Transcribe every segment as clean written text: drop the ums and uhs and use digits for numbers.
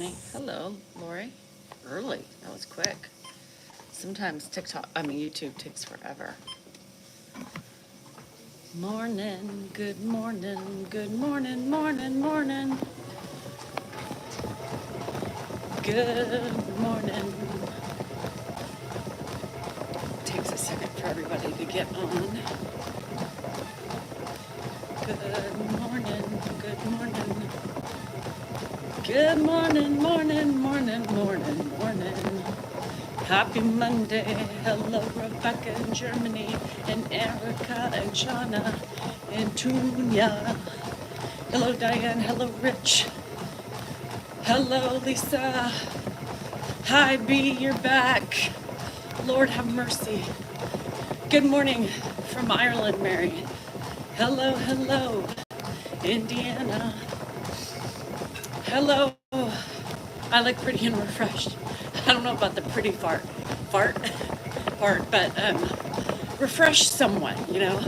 me. Hello, Lori. Early. That was quick. Sometimes YouTube takes forever. Morning, good morning, good morning, morning, morning. Good morning. Takes a second for everybody to get on. Good morning, good morning. Good morning, morning, morning, morning, morning. Happy Monday. Hello, Rebecca in Germany, and Erica and Shauna and Tunya. Hello, Diane. Hello, Rich. Hello, Lisa. Hi, B. You're back. Lord have mercy. Good morning from Ireland, Mary. Hello, hello, Indiana. Hello. I like pretty and refreshed. I don't know about the pretty part, but refreshed somewhat, you know.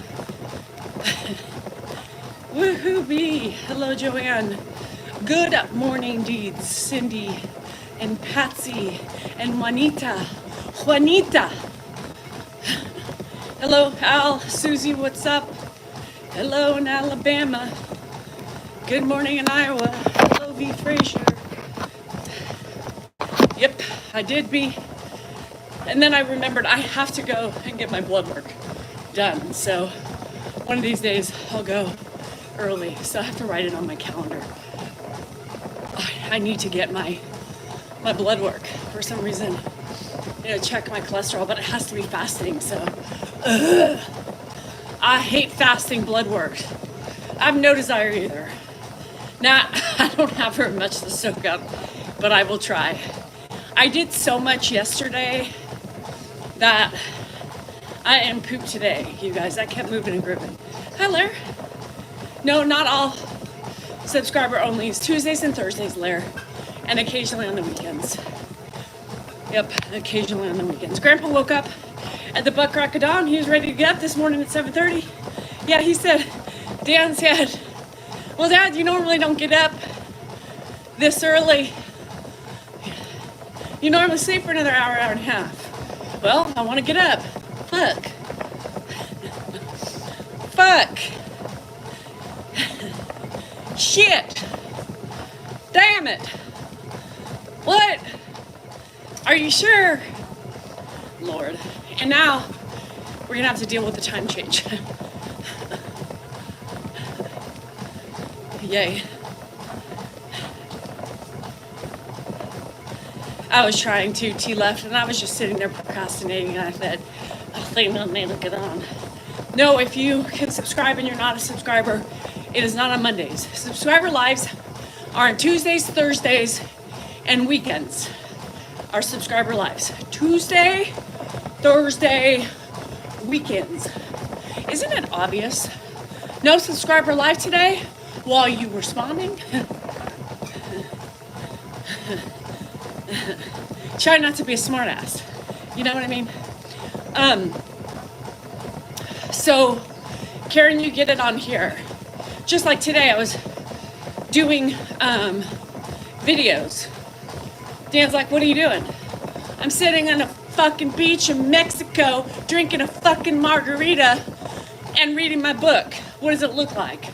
Woohoo bee. Hello, Joanne. Good morning, deeds, Cindy and Patsy and Juanita. Hello, Al, Susie, what's up? Hello in Alabama. Good morning in Iowa. Hello, V. Frazier. Yep, I did be. And then I remembered I have to go and get my blood work done. So one of these days I'll go early. So I have to write it on my calendar. I need to get my blood work for some reason. Check my cholesterol, but it has to be fasting. So I hate fasting blood work. I have no desire either. Now, I don't have very much to soak up, but I will try. I did so much yesterday that I am pooped today, you guys. I kept moving and grooving. Hi, Lair. No, not all subscriber only. It's Tuesdays and Thursdays, Lair. And occasionally on the weekends. Yep, occasionally on the weekends. Grandpa woke up at the butt crack of dawn. He was ready to get up this morning at 7:30. Yeah, he said, Dan said, well, Dad, you normally don't get up this early. You normally sleep for another hour, hour and a half. Well, I want to get up. Fuck. Shit. Damn it. What? Are you sure? Lord. And now we're going to have to deal with the time change. Yay. I was trying to, T left, and I was just sitting there procrastinating, and I said, I think I may get on. No, if you can subscribe and you're not a subscriber, it is not on Mondays. Subscriber lives are on Tuesdays, Thursdays, and weekends. Our subscriber lives. Tuesday, Thursday, weekends. Isn't it obvious? No subscriber live today while you were responding? Try not to be a smartass. You know what I mean? So, Karen, you get it on here. Just like today, I was doing videos. Dan's like, what are you doing? I'm sitting on a fucking beach in Mexico, drinking a fucking margarita and reading my book. What does it look like?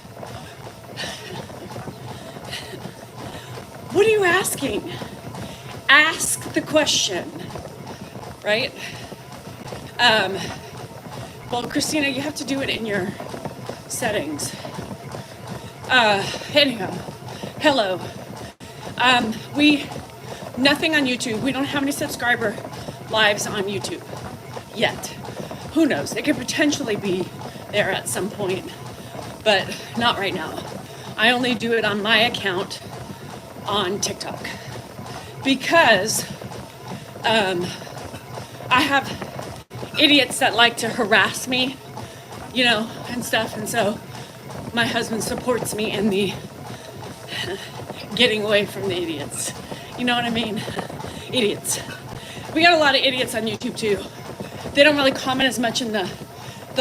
What are you asking? Ask the question, right? Well, Christina, you have to do it in your settings. Anyhow, hello. Nothing on YouTube. We don't have any subscriber lives on YouTube yet. Who knows? It could potentially be there at some point, but not right now. I only do it on my account on TikTok because I have idiots that like to harass me, and stuff. And so my husband supports me in the getting away from the idiots. You know what I mean? Idiots. We got a lot of idiots on YouTube too. They don't really comment as much in the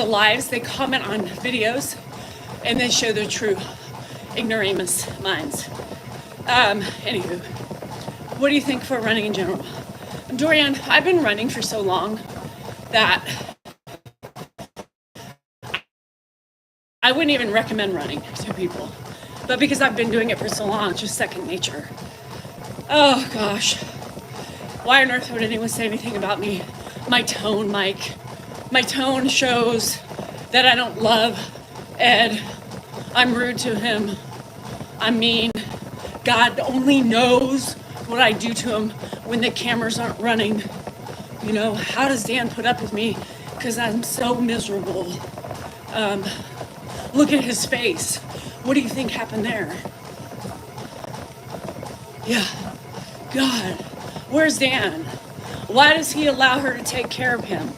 lives. They comment on videos and they show their true ignoramus minds. Anywho, What do you think for running in general? Dorian, I've been running for so long that I wouldn't even recommend running to people. But because I've been doing it for so long, it's just second nature. Oh gosh. Why on earth would anyone say anything about me? My tone, Mike. My tone shows that I don't love Ed. I'm rude to him. I'm mean. God only knows what I do to him when the cameras aren't running. You know, how does Dan put up with me? Because I'm so miserable. Look at his face. What do you think happened there? Yeah. God. Where's Dan? Why does he allow her to take care of him?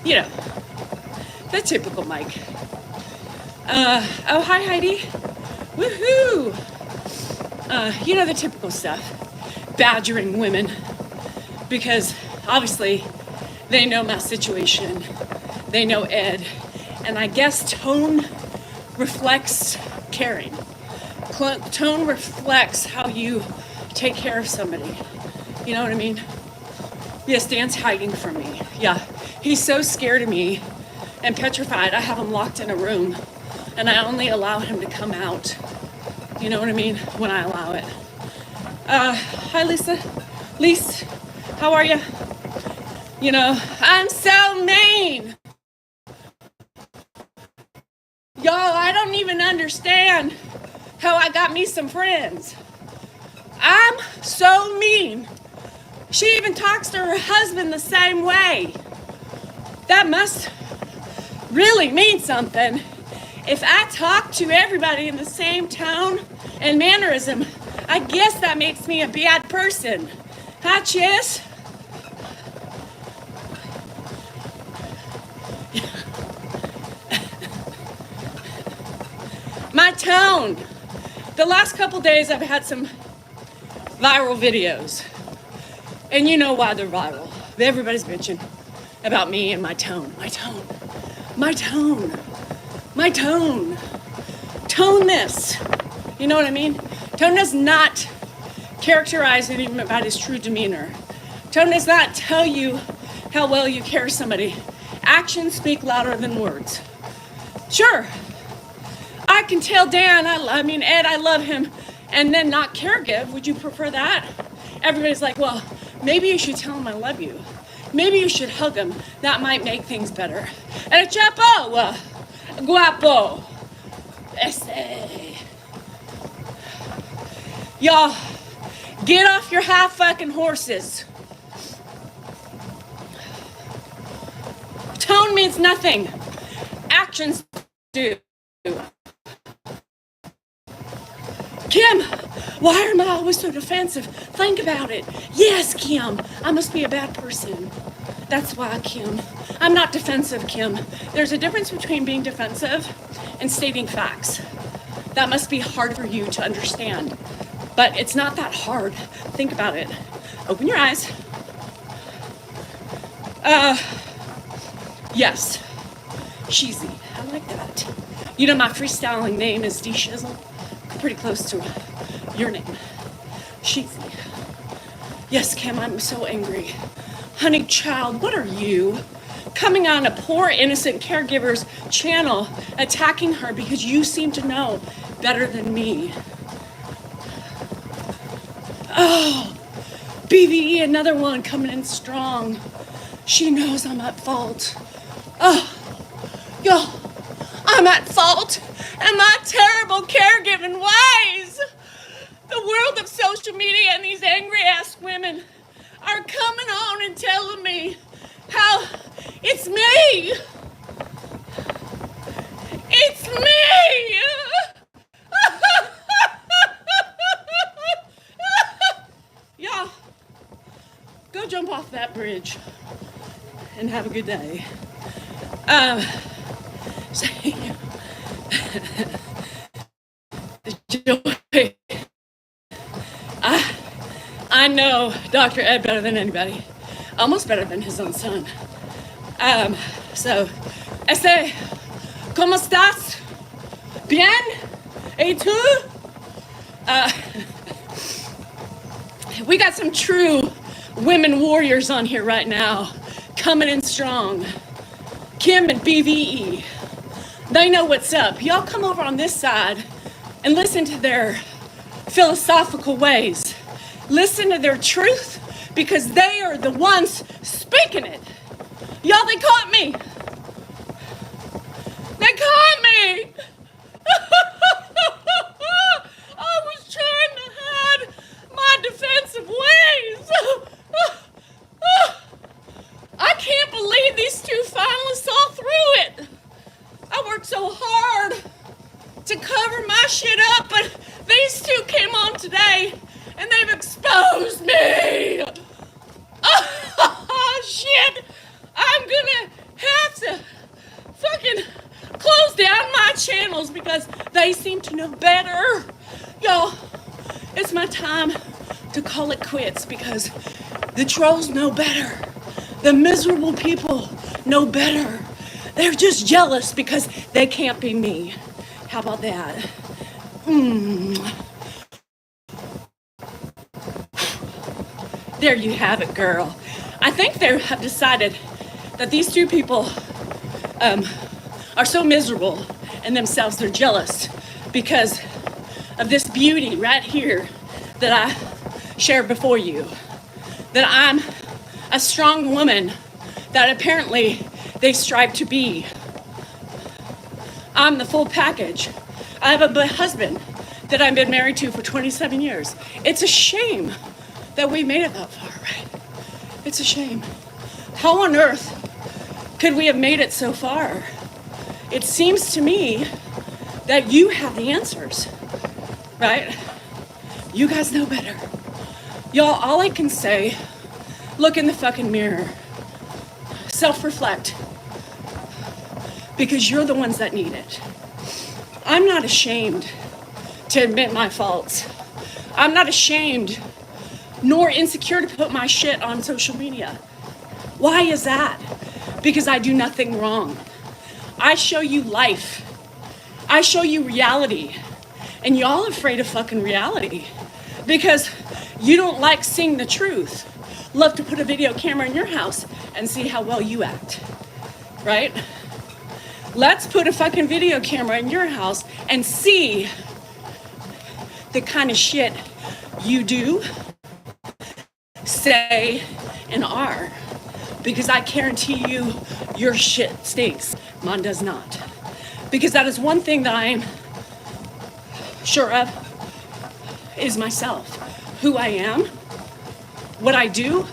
You know, the typical Mike. Oh, hi, Heidi. Woohoo! You know, the typical stuff. Badgering women. Because, obviously, they know my situation. They know Ed. And I guess tone reflects caring. Tone reflects how you take care of somebody. You know what I mean? Yes, Dan's hiding from me. Yeah, he's so scared of me and petrified. I have him locked in a room, and I only allow him to come out. You know what I mean? When I allow it. Hi, Lisa. Lisa, how are you? You know, I'm so mean. Y'all, I don't even understand how I got me some friends. I'm so mean. She even talks to her husband the same way. That must really mean something. If I talk to everybody in the same tone and mannerism, I guess that makes me a bad person. Huh, Chis? My tone. The last couple days I've had some viral videos. And you know why they're viral. Everybody's bitching about me and my tone. My tone. My tone. My tone. Tone this. You know what I mean? Tone does not characterize anybody's true demeanor. Tone does not tell you how well you care somebody. Actions speak louder than words. Sure, I can tell Dan, Ed, I love him, and then not caregive. Would you prefer that? Everybody's like, well, maybe you should tell him I love you. Maybe you should hug him. That might make things better. El Chapo, guapo. Ese. Y'all, get off your high fucking horses. Tone means nothing. Actions do. Kim, why am I always so defensive? Think about it. Yes, Kim, I must be a bad person. That's why, Kim. I'm not defensive, Kim. There's a difference between being defensive and stating facts. That must be hard for you to understand. But it's not that hard. Think about it. Open your eyes. Yes. Cheesy. I like that. You know, my freestyling name is D Shizzle. Pretty close to your name. Cheesy. Yes, Kim, I'm so angry. Honey child, what are you? Coming on a poor innocent caregiver's channel, attacking her because you seem to know better than me. Oh, BVE, another one coming in strong. She knows I'm at fault. Oh, y'all, I'm at fault in my terrible caregiving ways. The world of social media and these angry ass women are coming on and telling me how it's me. It's me. Y'all, go jump off that bridge and have a good day. Joy. I know Dr. Ed better than anybody, almost better than his own son. Ese, ¿cómo estás? Bien? ¿Y tú? We got some true women warriors on here right now, coming in strong. Kim and BVE, they know what's up. Y'all come over on this side and listen to their philosophical ways. Listen to their truth, because they are the ones speaking it. Y'all, they caught me. They caught me. I was trying to hide my defensive ways. I can't believe these two finally saw through it. I worked so hard to cover my shit up, but these two came on today and they've exposed me. Oh, shit. I'm gonna have to fucking close down my channels because they seem to know better. Y'all, it's my time to call it quits because the trolls know better. The miserable people know better. They're just jealous because they can't be me. How about that? There you have it, girl. I think they have decided that these two people are so miserable in themselves, they're jealous because of this beauty right here that I shared before you. That I'm a strong woman that apparently they strive to be. I'm the full package. I have a husband that I've been married to for 27 years. It's a shame that we made it that far, right? It's a shame. How on earth could we have made it so far? It seems to me that you have the answers, right? You guys know better. Y'all, all I can say, look in the fucking mirror. Self-reflect. Because you're the ones that need it. I'm not ashamed to admit my faults. I'm not ashamed nor insecure to put my shit on social media. Why is that? Because I do nothing wrong. I show you life. I show you reality. And y'all afraid of fucking reality because you don't like seeing the truth. Love to put a video camera in your house and see how well you act, right? Let's put a fucking video camera in your house and see the kind of shit you do, say, and are. Because I guarantee you, your shit stinks. Mine does not. Because that is one thing that I am sure of is myself. Who I am, what I do,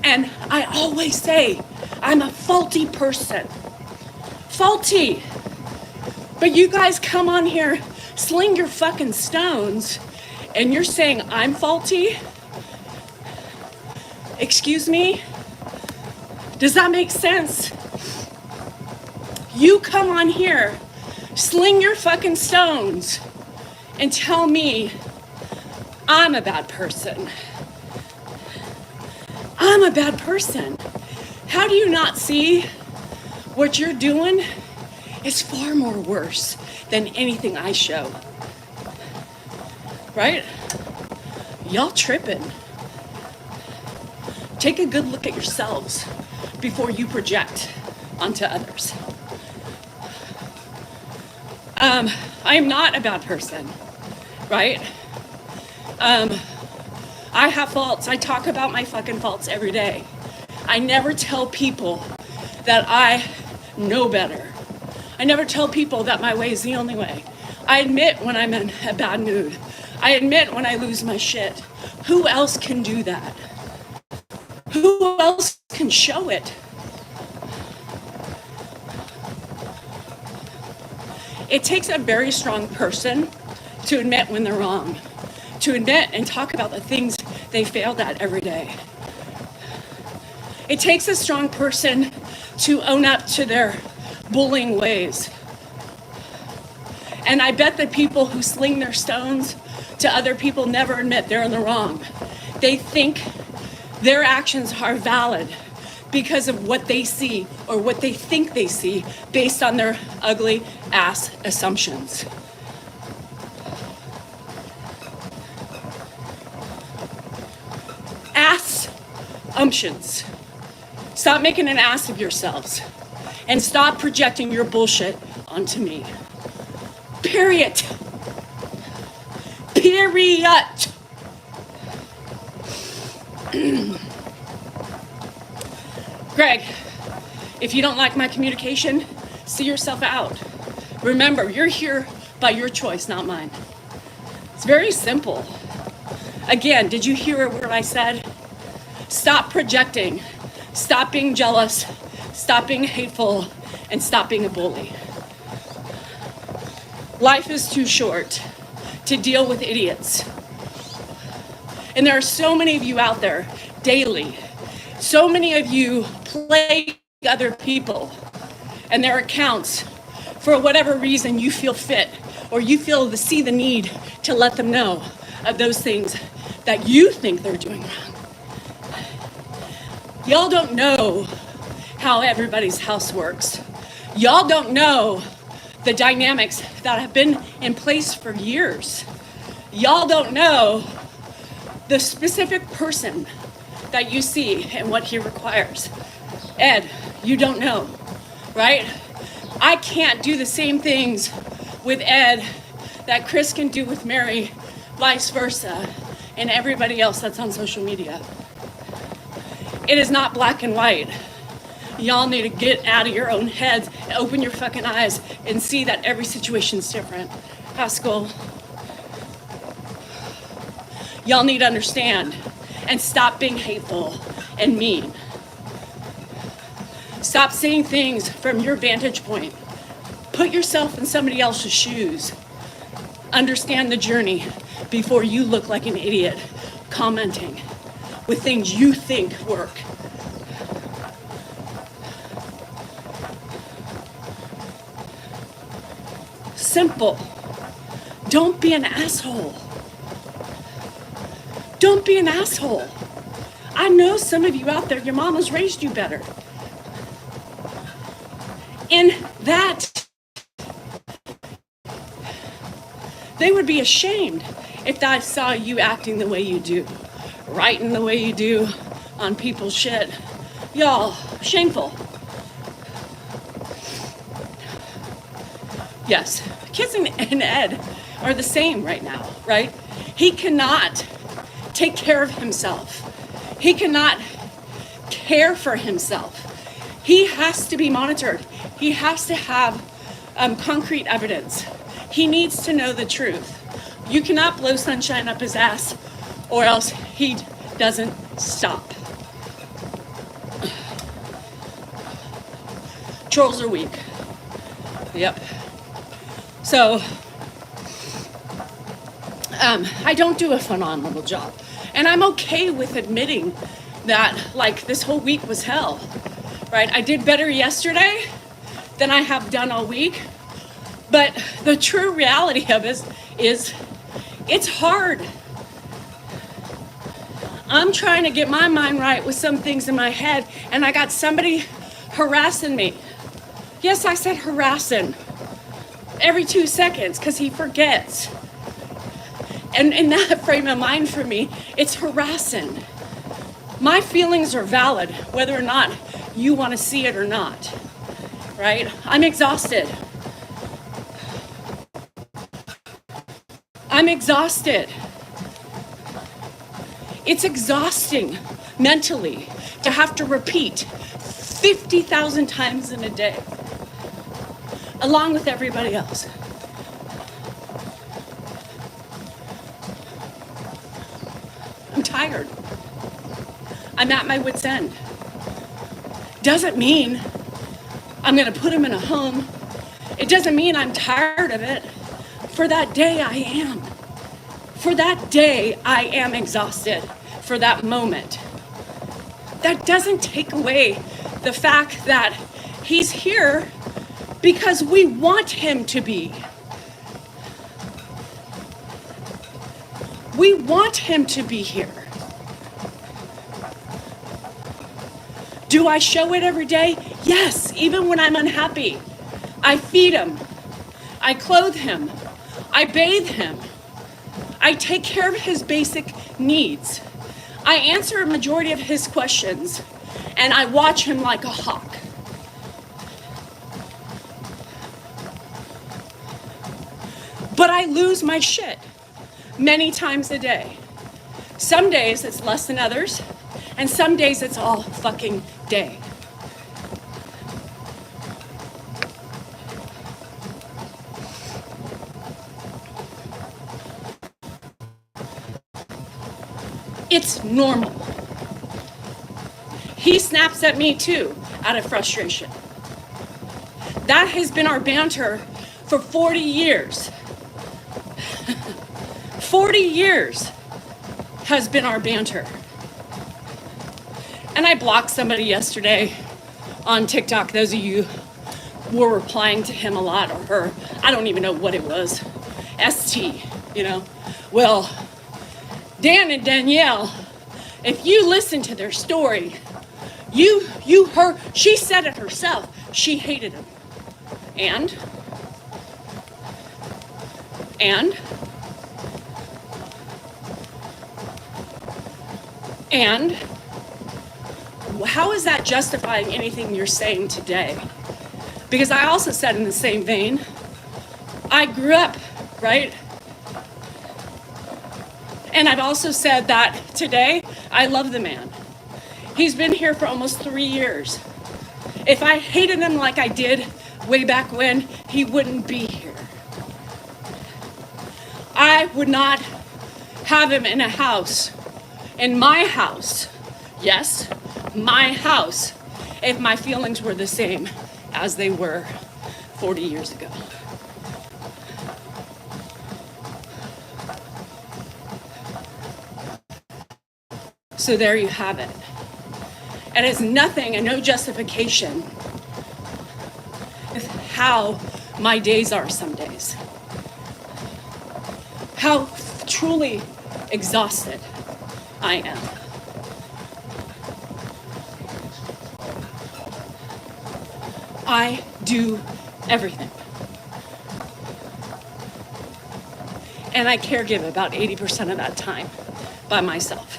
and I always say I'm a faulty person. Faulty. But you guys come on here, sling your fucking stones, and you're saying I'm faulty? Excuse me? Does that make sense? You come on here, sling your fucking stones, and tell me I'm a bad person. I'm a bad person. How do you not see what you're doing is far more worse than anything I show? Right? Y'all tripping. Take a good look at yourselves before you project onto others. I am not a bad person, right? I have faults. I talk about my fucking faults every day. I never tell people that I know better. I never tell people that my way is the only way. I admit when I'm in a bad mood. I admit when I lose my shit. Who else can do that? Who else can show it? It takes a very strong person to admit when they're wrong, to admit and talk about the things they failed at every day. It takes a strong person to own up to their bullying ways. And I bet the people who sling their stones to other people never admit they're in the wrong. They think their actions are valid because of what they see or what they think they see based on their ugly ass assumptions. assumptions. Stop making an ass of yourselves. And stop projecting your bullshit onto me. Period. Period. Greg, if you don't like my communication, see yourself out. Remember, you're here by your choice, not mine. It's very simple. Again, did you hear what I said? Stop projecting. Stop being jealous. Stop being hateful. And stop being a bully. Life is too short to deal with idiots. And there are so many of you out there daily. So many of you plague other people and their accounts for whatever reason you feel fit or you see the need to let them know of those things that you think they're doing wrong. Y'all don't know how everybody's house works. Y'all don't know the dynamics that have been in place for years. Y'all don't know the specific person that you see and what he requires. Ed, you don't know, right? I can't do the same things with Ed that Chris can do with Mary, vice versa, and everybody else that's on social media. It is not black and white. Y'all need to get out of your own heads and open your fucking eyes and see that every situation is different. Haskell, y'all need to understand and stop being hateful and mean. Stop saying things from your vantage point. Put yourself in somebody else's shoes. Understand the journey before you look like an idiot commenting with things you think work. Simple. Don't be an asshole. Don't be an asshole. I know some of you out there, your mama's raised you better. In that, they would be ashamed if they saw you acting the way you do, writing the way you do on people's shit. Y'all, shameful. Yes, kids and Ed are the same right now, right? He cannot take care of himself. He cannot care for himself. He has to be monitored. He has to have concrete evidence. He needs to know the truth. You cannot blow sunshine up his ass or else he doesn't stop. Trolls are weak. Yep. So, I don't do a phenomenal job. And I'm okay with admitting that, like, this whole week was hell, right? I did better yesterday than I have done all week. But the true reality of it is it's hard. I'm trying to get my mind right with some things in my head, and I got somebody harassing me. Yes, I said harassing. Every 2 seconds, because he forgets. And in that frame of mind for me, it's harassing. My feelings are valid, whether or not you want to see it or not, right? I'm exhausted. I'm exhausted. It's exhausting mentally to have to repeat 50,000 times in a day, along with everybody else. I'm tired. I'm at my wit's end. Doesn't mean I'm going to put him in a home. It doesn't mean I'm tired of it. For that day, I am. For that day, I am exhausted for that moment. That doesn't take away the fact that he's here because we want him to be. We want him to be here. Do I show it every day? Yes, even when I'm unhappy. I feed him. I clothe him. I bathe him. I take care of his basic needs. I answer a majority of his questions, and I watch him like a hawk. But I lose my shit many times a day. Some days it's less than others, and some days it's all fucking day. It's normal. He snaps at me too, out of frustration. That has been our banter for 40 years. 40 years has been our banter. And I blocked somebody yesterday on TikTok. Those of you were replying to him a lot, or her. I don't even know what it was. ST, you know. Well, Dan and Danielle, if you listen to their story, you heard, she said it herself. She hated him. And how is that justifying anything you're saying today? Because I also said in the same vein, I grew up, right? And I've also said that today, I love the man. He's been here for almost 3 years. If I hated him like I did way back when, he wouldn't be here. I would not have him in a house, in my house, yes, my house, if my feelings were the same as they were 40 years ago. So there you have it. It is nothing and no justification with how my days are some days. How truly exhausted I am. I do everything. And I caregive about 80% of that time by myself.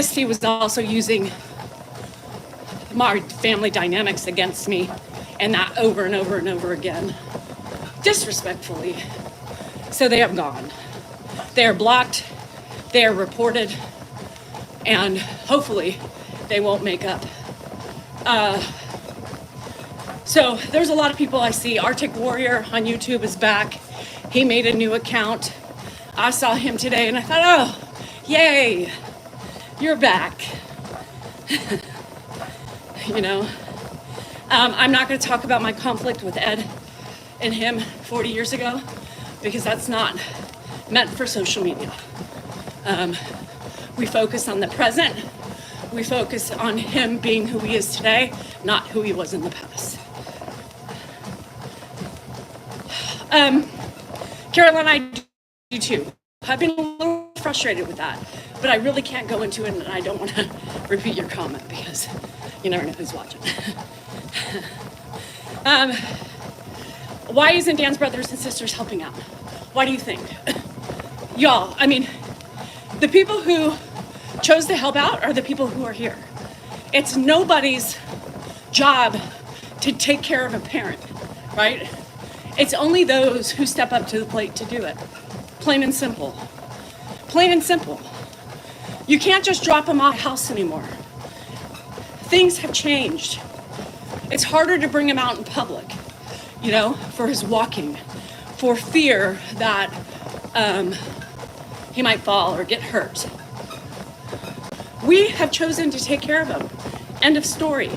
ST was also using my family dynamics against me, and that over and over and over again, disrespectfully. So they have gone. They are blocked, they are reported, and hopefully they won't make up. So there's a lot of people I see. Arctic Warrior on YouTube is back. He made a new account. I saw him today and I thought, oh, yay, you're back. You know, I'm not going to talk about my conflict with Ed and him 40 years ago, because that's not meant for social media. We focus on the present. We focus on him being who he is today, not who he was in the past. Caroline, I do too. I've been a little frustrated with that, but I really can't go into it, and I don't want to repeat your comment because you never know who's watching. Why isn't Dan's brothers and sisters helping out? Why do you think? Y'all, I mean, the people who chose to help out are the people who are here. It's nobody's job to take care of a parent, right? It's only those who step up to the plate to do it. Plain and simple. Plain and simple. You can't just drop him off house anymore. Things have changed. It's harder to bring him out in public, you know, for his walking, for fear that he might fall or get hurt. We have chosen to take care of him. End of story.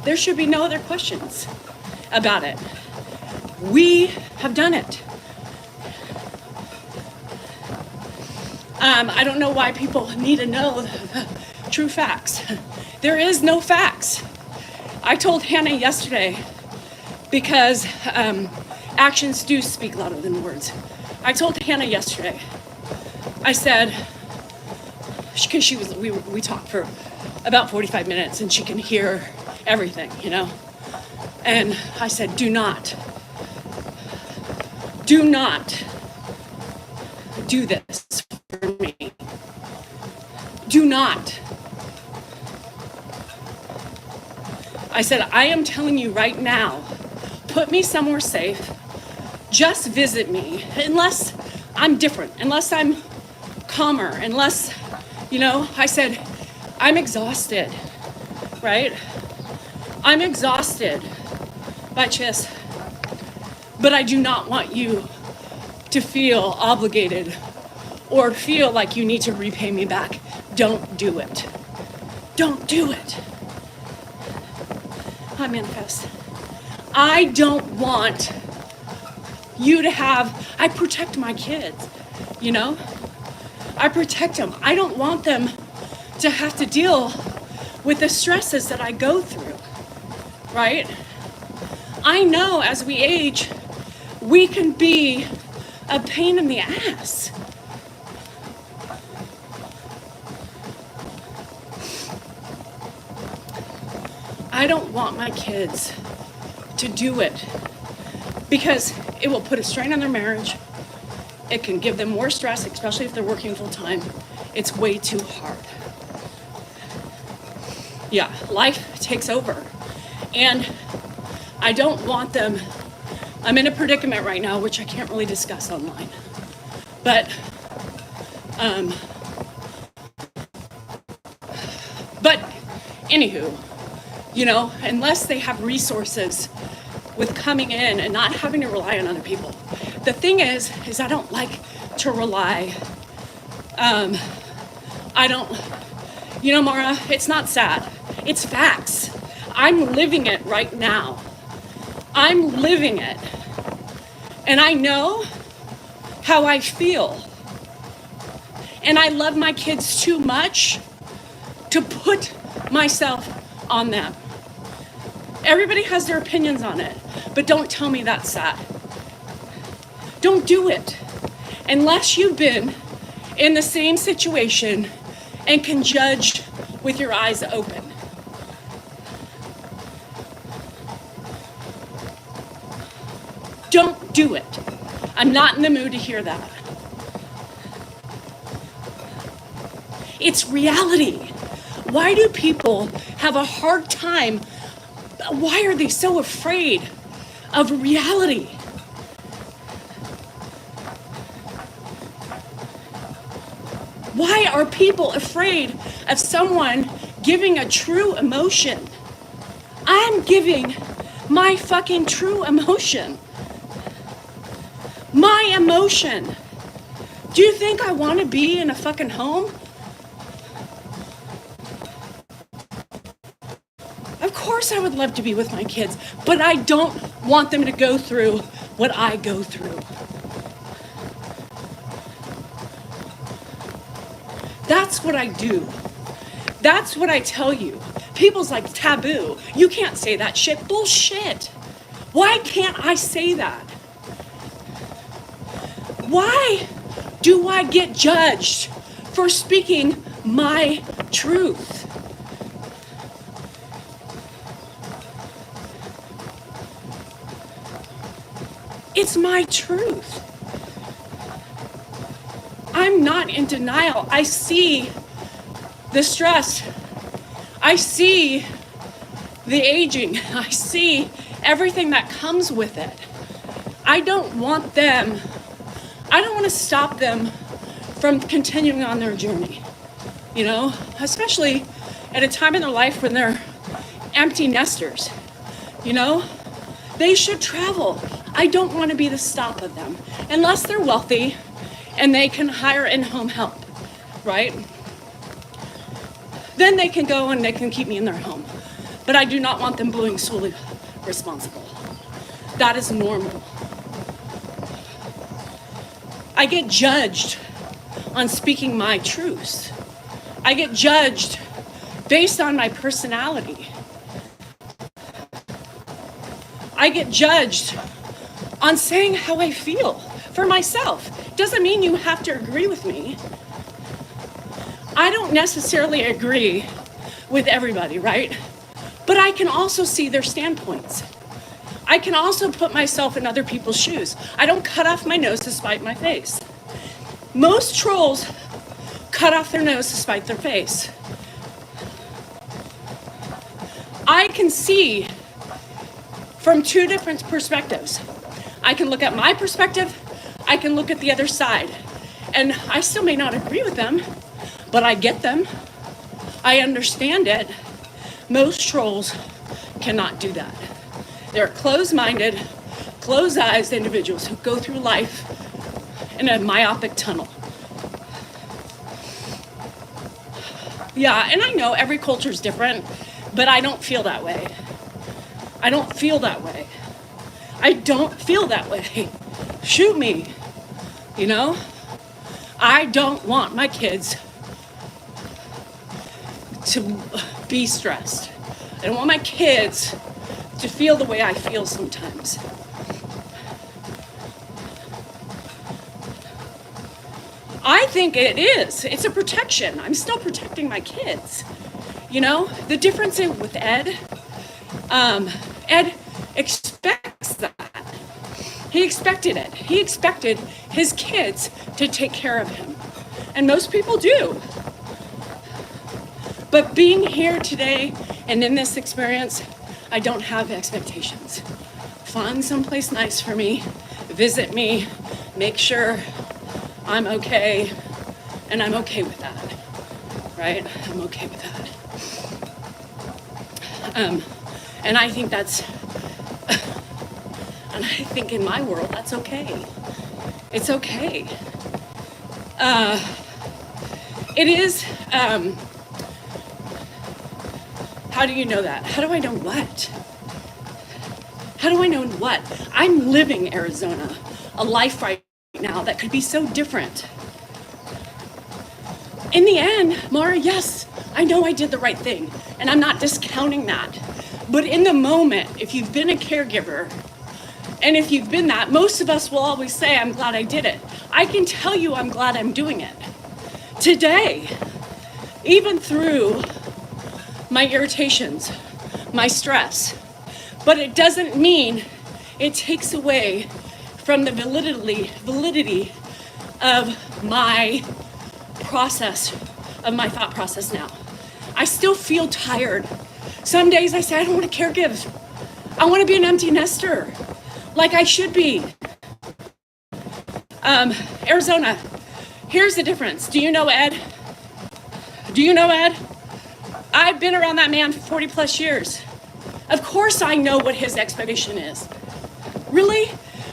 There should be no other questions about it. We have done it. I don't know why people need to know the true facts. There is no facts. I told Hannah yesterday, because actions do speak louder than words. I told Hannah yesterday, I said, because we talked for about 45 minutes and she can hear everything, you know? And I said, do not Do not do this for me. Do not. I said, I am telling you right now, put me somewhere safe. Just visit me, unless I'm different, unless I'm calmer, unless, I said, I'm exhausted, right? I'm exhausted by Chis, but I do not want you to feel obligated or feel like you need to repay me back. Don't do it. Don't do it. I manifest. I don't want you to I protect my kids, I protect them. I don't want them to have to deal with the stresses that I go through, right? I know as we age, we can be a pain in the ass. I don't want my kids to do it because it will put a strain on their marriage. It can give them more stress, especially if they're working full time. It's way too hard. Yeah, life takes over. And I don't want them, I'm in a predicament right now, which I can't really discuss online. But anywho, unless they have resources with coming in and not having to rely on other people. The thing is I don't like to rely. I don't, Mara, it's not sad. It's facts. I'm living it right now. I'm living it. And I know how I feel. And I love my kids too much to put myself on them. Everybody has their opinions on it, but don't tell me that's sad. Don't do it unless you've been in the same situation and can judge with your eyes open. Don't do it. I'm not in the mood to hear that. It's reality. Why do people have a hard time? Why are they so afraid of reality? Why are people afraid of someone giving a true emotion? I'm giving my fucking true emotion. My emotion. Do you think I want to be in a fucking home? Of course I would love to be with my kids, but I don't want them to go through what I go through. That's what I do. That's what I tell you. People's like, taboo. You can't say that shit. Bullshit. Why can't I say that? Why do I get judged for speaking my truth? It's my truth. I'm not in denial. I see the stress. I see the aging. I see everything that comes with it. I don't want to stop them from continuing on their journey, especially at a time in their life when they're empty nesters, they should travel. I don't want to be the stop of them unless they're wealthy and they can hire in-home help, right? Then they can go and they can keep me in their home. But I do not want them being solely responsible. That is normal. I get judged on speaking my truths. I get judged based on my personality. I get judged on saying how I feel for myself. Doesn't mean you have to agree with me. I don't necessarily agree with everybody, right? But I can also see their standpoints. I can also put myself in other people's shoes. I don't cut off my nose to spite my face. Most trolls cut off their nose to spite their face. I can see from two different perspectives. I can look at my perspective, I can look at the other side. And I still may not agree with them, but I get them. I understand it. Most trolls cannot do that. They're closed-minded, closed-eyed individuals who go through life in a myopic tunnel. Yeah, and I know every culture is different, but I don't feel that way. I don't feel that way. I don't feel that way. Shoot me, you know? I don't want my kids to be stressed. I don't want my kids to feel the way I feel sometimes. I think it is. It's a protection. I'm still protecting my kids. You know, the difference with Ed, Ed expects that. He expected it. He expected his kids to take care of him. And most people do. But being here today and in this experience, I don't have expectations. Find someplace nice for me, visit me, make sure I'm okay, and I'm okay with that, right? I'm okay with that. And I think that's, and I think in my world, that's okay. It's okay. It is, how do you know that? How do I know what? How do I know what? I'm living Arizona, a life right now that could be so different. In the end, Mara, yes, I know I did the right thing, and I'm not discounting that. But in the moment, if you've been a caregiver, and if you've been that, most of us will always say, I'm glad I did it. I can tell you I'm glad I'm doing it. Today, even through my irritations, my stress, but it doesn't mean it takes away from the validity of my process, of my thought process now. I still feel tired. Some days I say, I don't want to caregive. I want to be an empty nester, like I should be. Arizona, here's the difference. Do you know Ed? Do you know Ed? I've been around that man for 40 plus years. Of course I know what his expectation is. Really?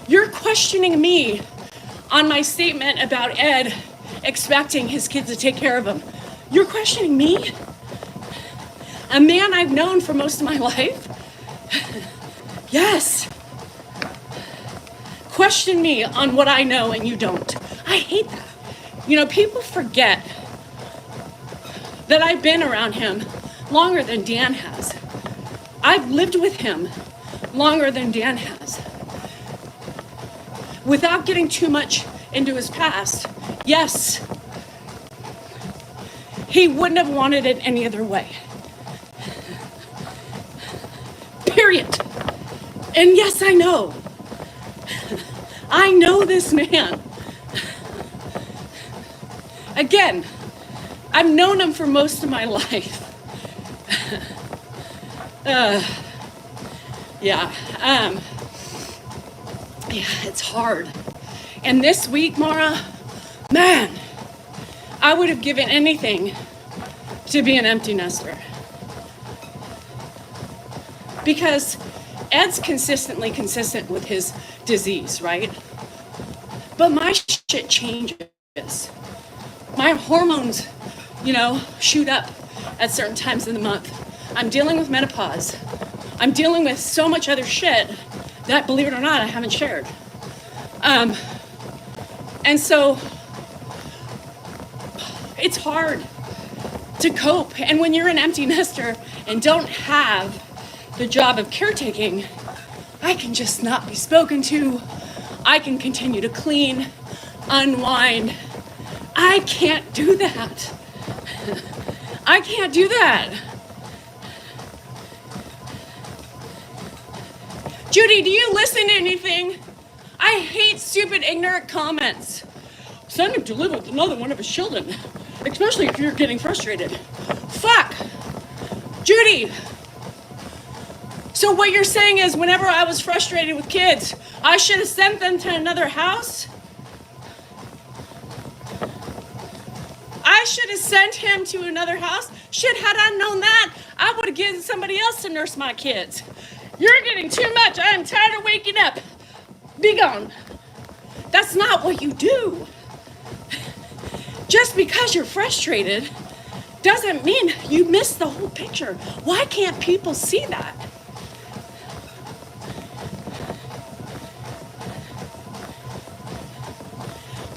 You're questioning me on my statement about Ed expecting his kids to take care of him. You're questioning me? A man I've known for most of my life? Yes. Question me on what I know and you don't. I hate that. You know, people forget that I've been around him longer than Dan has. I've lived with him longer than Dan has. Without getting too much into his past, yes, he wouldn't have wanted it any other way. Period. And yes, I know. I know this man. Again, I've known him for most of my life. Yeah, it's hard. And this week, Mara, man, I would have given anything to be an empty nester. Because Ed's consistently consistent with his disease, right? But my shit changes. My hormones, you know, shoot up at certain times in the month. I'm dealing with menopause. I'm dealing with so much other shit that, believe it or not, I haven't shared. And so it's hard to cope. And when you're an empty nester and don't have the job of caretaking, I can just not be spoken to. I can continue to clean, unwind. I can't do that. I can't do that. Judy, do you listen to anything? I hate stupid, ignorant comments. Send him to live with another one of his children, especially if you're getting frustrated. Fuck. Judy. So what you're saying is whenever I was frustrated with kids, I should have sent them to another house? I should have sent him to another house? Shit, had I known that, I would have given somebody else to nurse my kids. You're getting too much. I am tired of waking up. Be gone. That's not what you do. Just because you're frustrated doesn't mean you miss the whole picture. Why can't people see that?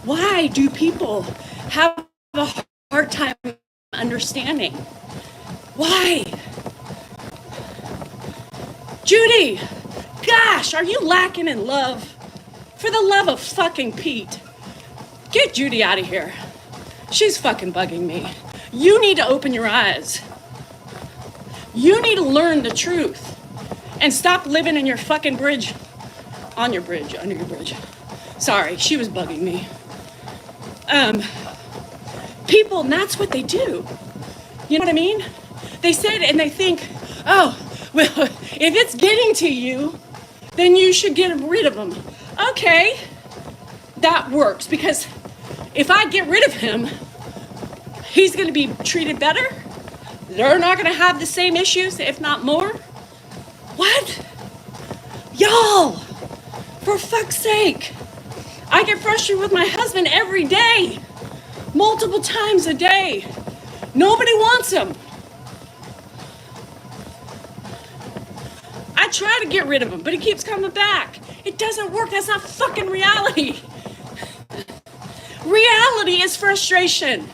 Why do people have a hard time understanding? Why? Judy, gosh, are you lacking in love? For the love of fucking Pete, get Judy out of here. She's fucking bugging me. You need to open your eyes. You need to learn the truth and stop living in your fucking bridge. On your bridge, under your bridge. Sorry, she was bugging me. People, and that's what they do. You know what I mean? They say it and they think, oh, well, if it's getting to you, then you should get rid of them. Okay, that works, because if I get rid of him, he's gonna be treated better. They're not gonna have the same issues, if not more. What? Y'all, for fuck's sake. I get frustrated with my husband every day, multiple times a day. Nobody wants him. I try to get rid of him, but he keeps coming back. It doesn't work. That's not fucking reality. Reality is frustration.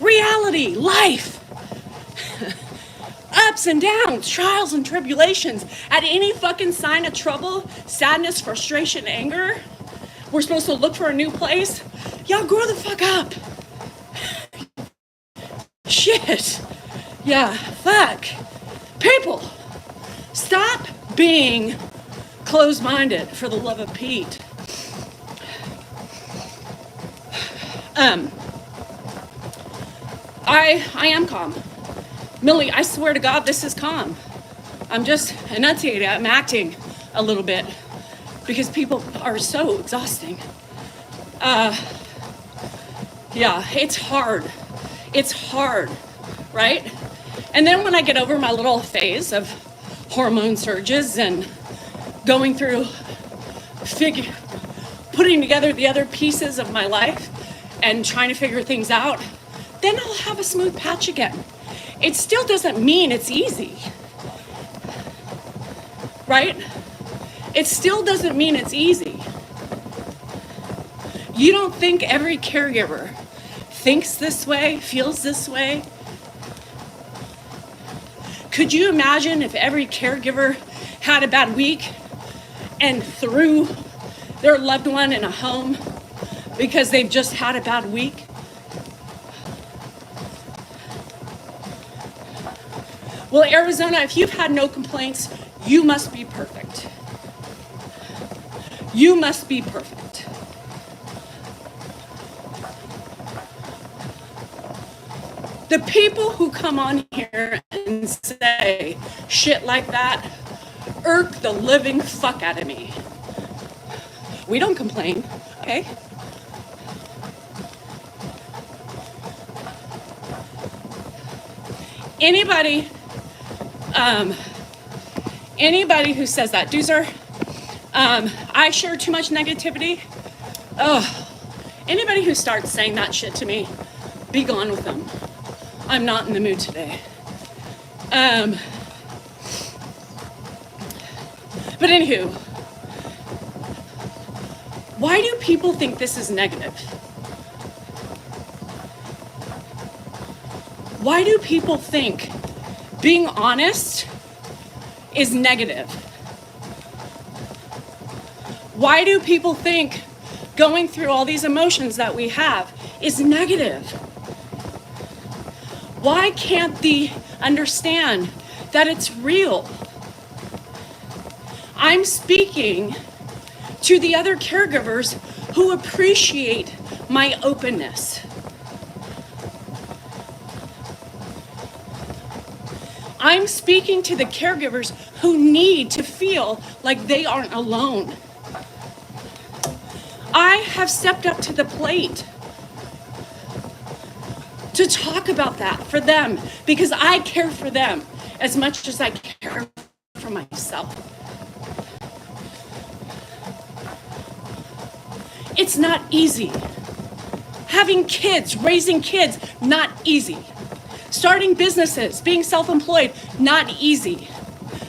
Reality, life. Ups and downs, trials and tribulations. At any fucking sign of trouble, sadness, frustration, anger, we're supposed to look for a new place. Y'all grow the fuck up. Shit. Yeah, fuck. People, stop being closed-minded, for the love of Pete. I am calm. Millie, I swear to God, this is calm. I'm just enunciating. I'm acting a little bit because people are so exhausting. Yeah, it's hard. It's hard, right? And then when I get over my little phase of hormone surges and going through putting together the other pieces of my life and trying to figure things out, then I'll have a smooth patch again. It still doesn't mean it's easy, right? It still doesn't mean it's easy. You don't think every caregiver thinks this way, feels this way? Could you imagine if every caregiver had a bad week and threw their loved one in a home because they've just had a bad week? Well, Arizona, if you've had no complaints, you must be perfect. You must be perfect. The people who come on here and say shit like that irk the living fuck out of me. We don't complain, okay? Anybody who says that, Doozer, I share too much negativity. Anybody who starts saying that shit to me, be gone with them. I'm not in the mood today. But anywho, why do people think this is negative? Why do people think being honest is negative? Why do people think going through all these emotions that we have is negative? Why can't they understand that it's real? I'm speaking to the other caregivers who appreciate my openness. I'm speaking to the caregivers who need to feel like they aren't alone. I have stepped up to the plate to talk about that for them because I care for them as much as I care for myself. It's not easy. Having kids, raising kids, not easy. Starting businesses, being self-employed, not easy.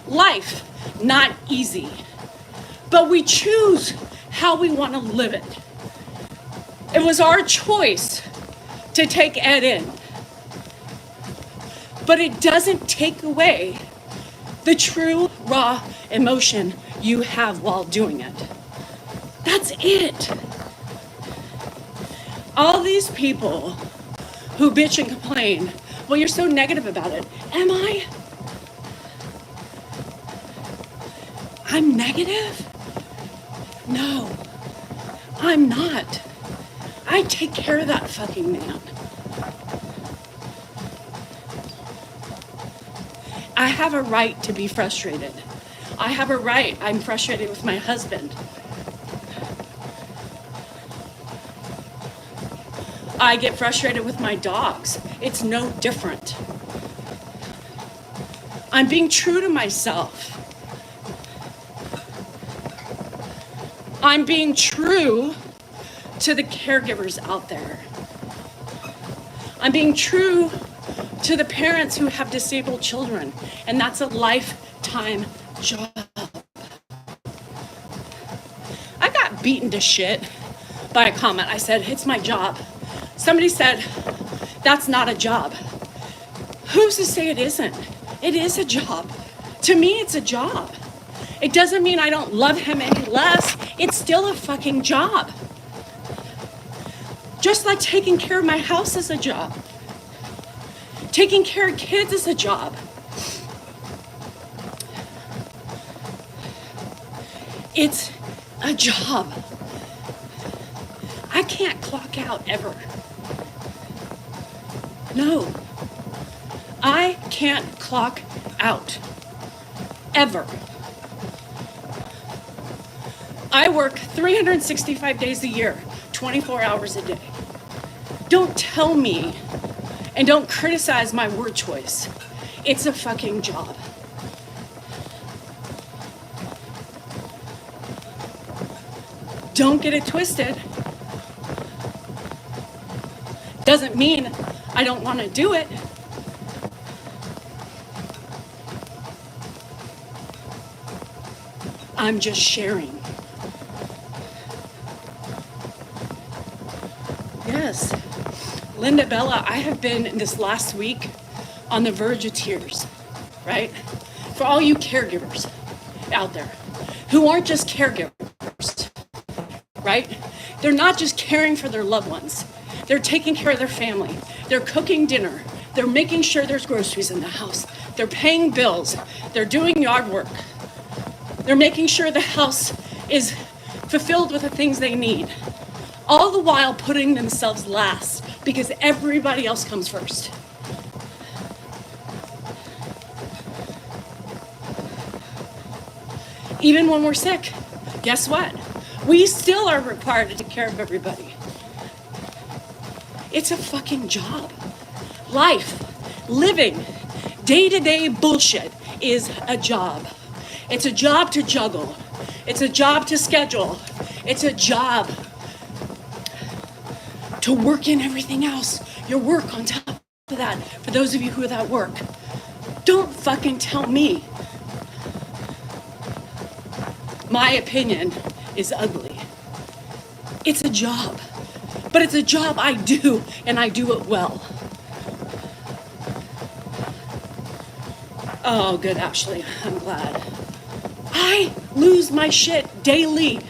Life, not easy. But we choose how we want to live it. It was our choice to take Ed in. But it doesn't take away the true, raw emotion you have while doing it. That's it. All these people who bitch and complain, well, you're so negative about it. Am I? I'm negative? No, I'm not. I take care of that fucking man. I have a right to be frustrated. I have a right. I'm frustrated with my husband. I get frustrated with my dogs. It's no different. I'm being true to myself. I'm being true to the caregivers out there. I'm being true to the parents who have disabled children, and that's a lifetime job. I got beaten to shit by a comment. I said, it's my job. Somebody said, that's not a job. Who's to say it isn't? It is a job. To me, it's a job. It doesn't mean I don't love him any less. It's still a fucking job. Just like taking care of my house is a job. Taking care of kids is a job. It's a job. I can't clock out ever. No, I can't clock out ever. I work 365 days a year, 24 hours a day. Don't tell me and don't criticize my word choice. It's a fucking job. Don't get it twisted. Doesn't mean I don't want to do it. I'm just sharing. Yes, Linda Bella, I have been in this last week on the verge of tears, right? For all you caregivers out there who aren't just caregivers, right? They're not just caring for their loved ones. They're taking care of their family. They're cooking dinner. They're making sure there's groceries in the house. They're paying bills. They're doing yard work. They're making sure the house is fulfilled with the things they need. All the while putting themselves last because everybody else comes first. Even when we're sick, guess what? We still are required to take care of everybody. It's a fucking job. Life, living, day-to-day bullshit is a job. It's a job to juggle. It's a job to schedule. It's a job to work in everything else. Your work on top of that. For those of you who are at work, don't fucking tell me my opinion is ugly. It's a job. But it's a job I do, and I do it well. Oh, good, Ashley. I'm glad. I lose my shit daily.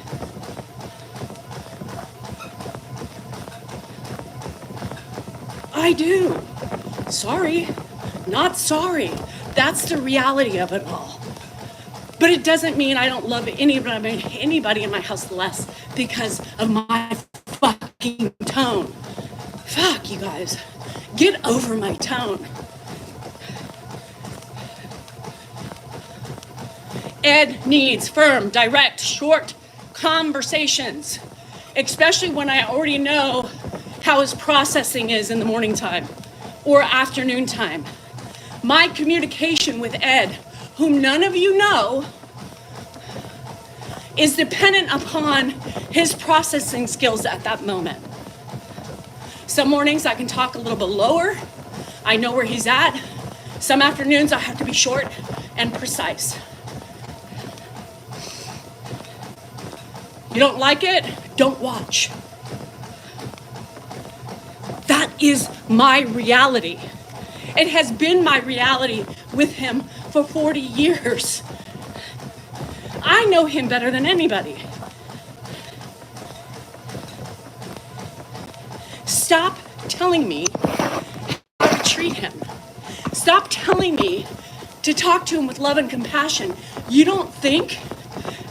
I do. Sorry. Not sorry. That's the reality of it all. But it doesn't mean I don't love anybody in my house less because of my fucking tone. Fuck, you guys. Get over my tone. Ed needs firm, direct, short conversations, especially when I already know how his processing is in the morning time or afternoon time. My communication with Ed, whom none of you know, is dependent upon his processing skills at that moment. Some mornings I can talk a little bit lower. I know where he's at. Some afternoons I have to be short and precise. You don't like it? Don't watch. That is my reality. It has been my reality with him for 40 years. I know him better than anybody. Stop telling me how to treat him. Stop telling me to talk to him with love and compassion. You don't think,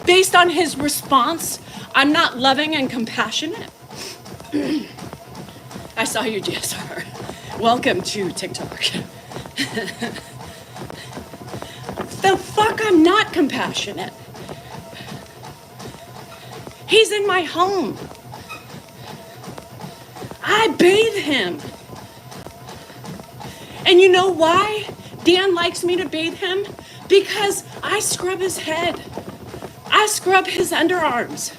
based on his response, I'm not loving and compassionate? I saw you, GSR. Welcome to TikTok. The fuck, I'm not compassionate. He's in my home. I bathe him. And you know why Dan likes me to bathe him? Because I scrub his head. I scrub his underarms.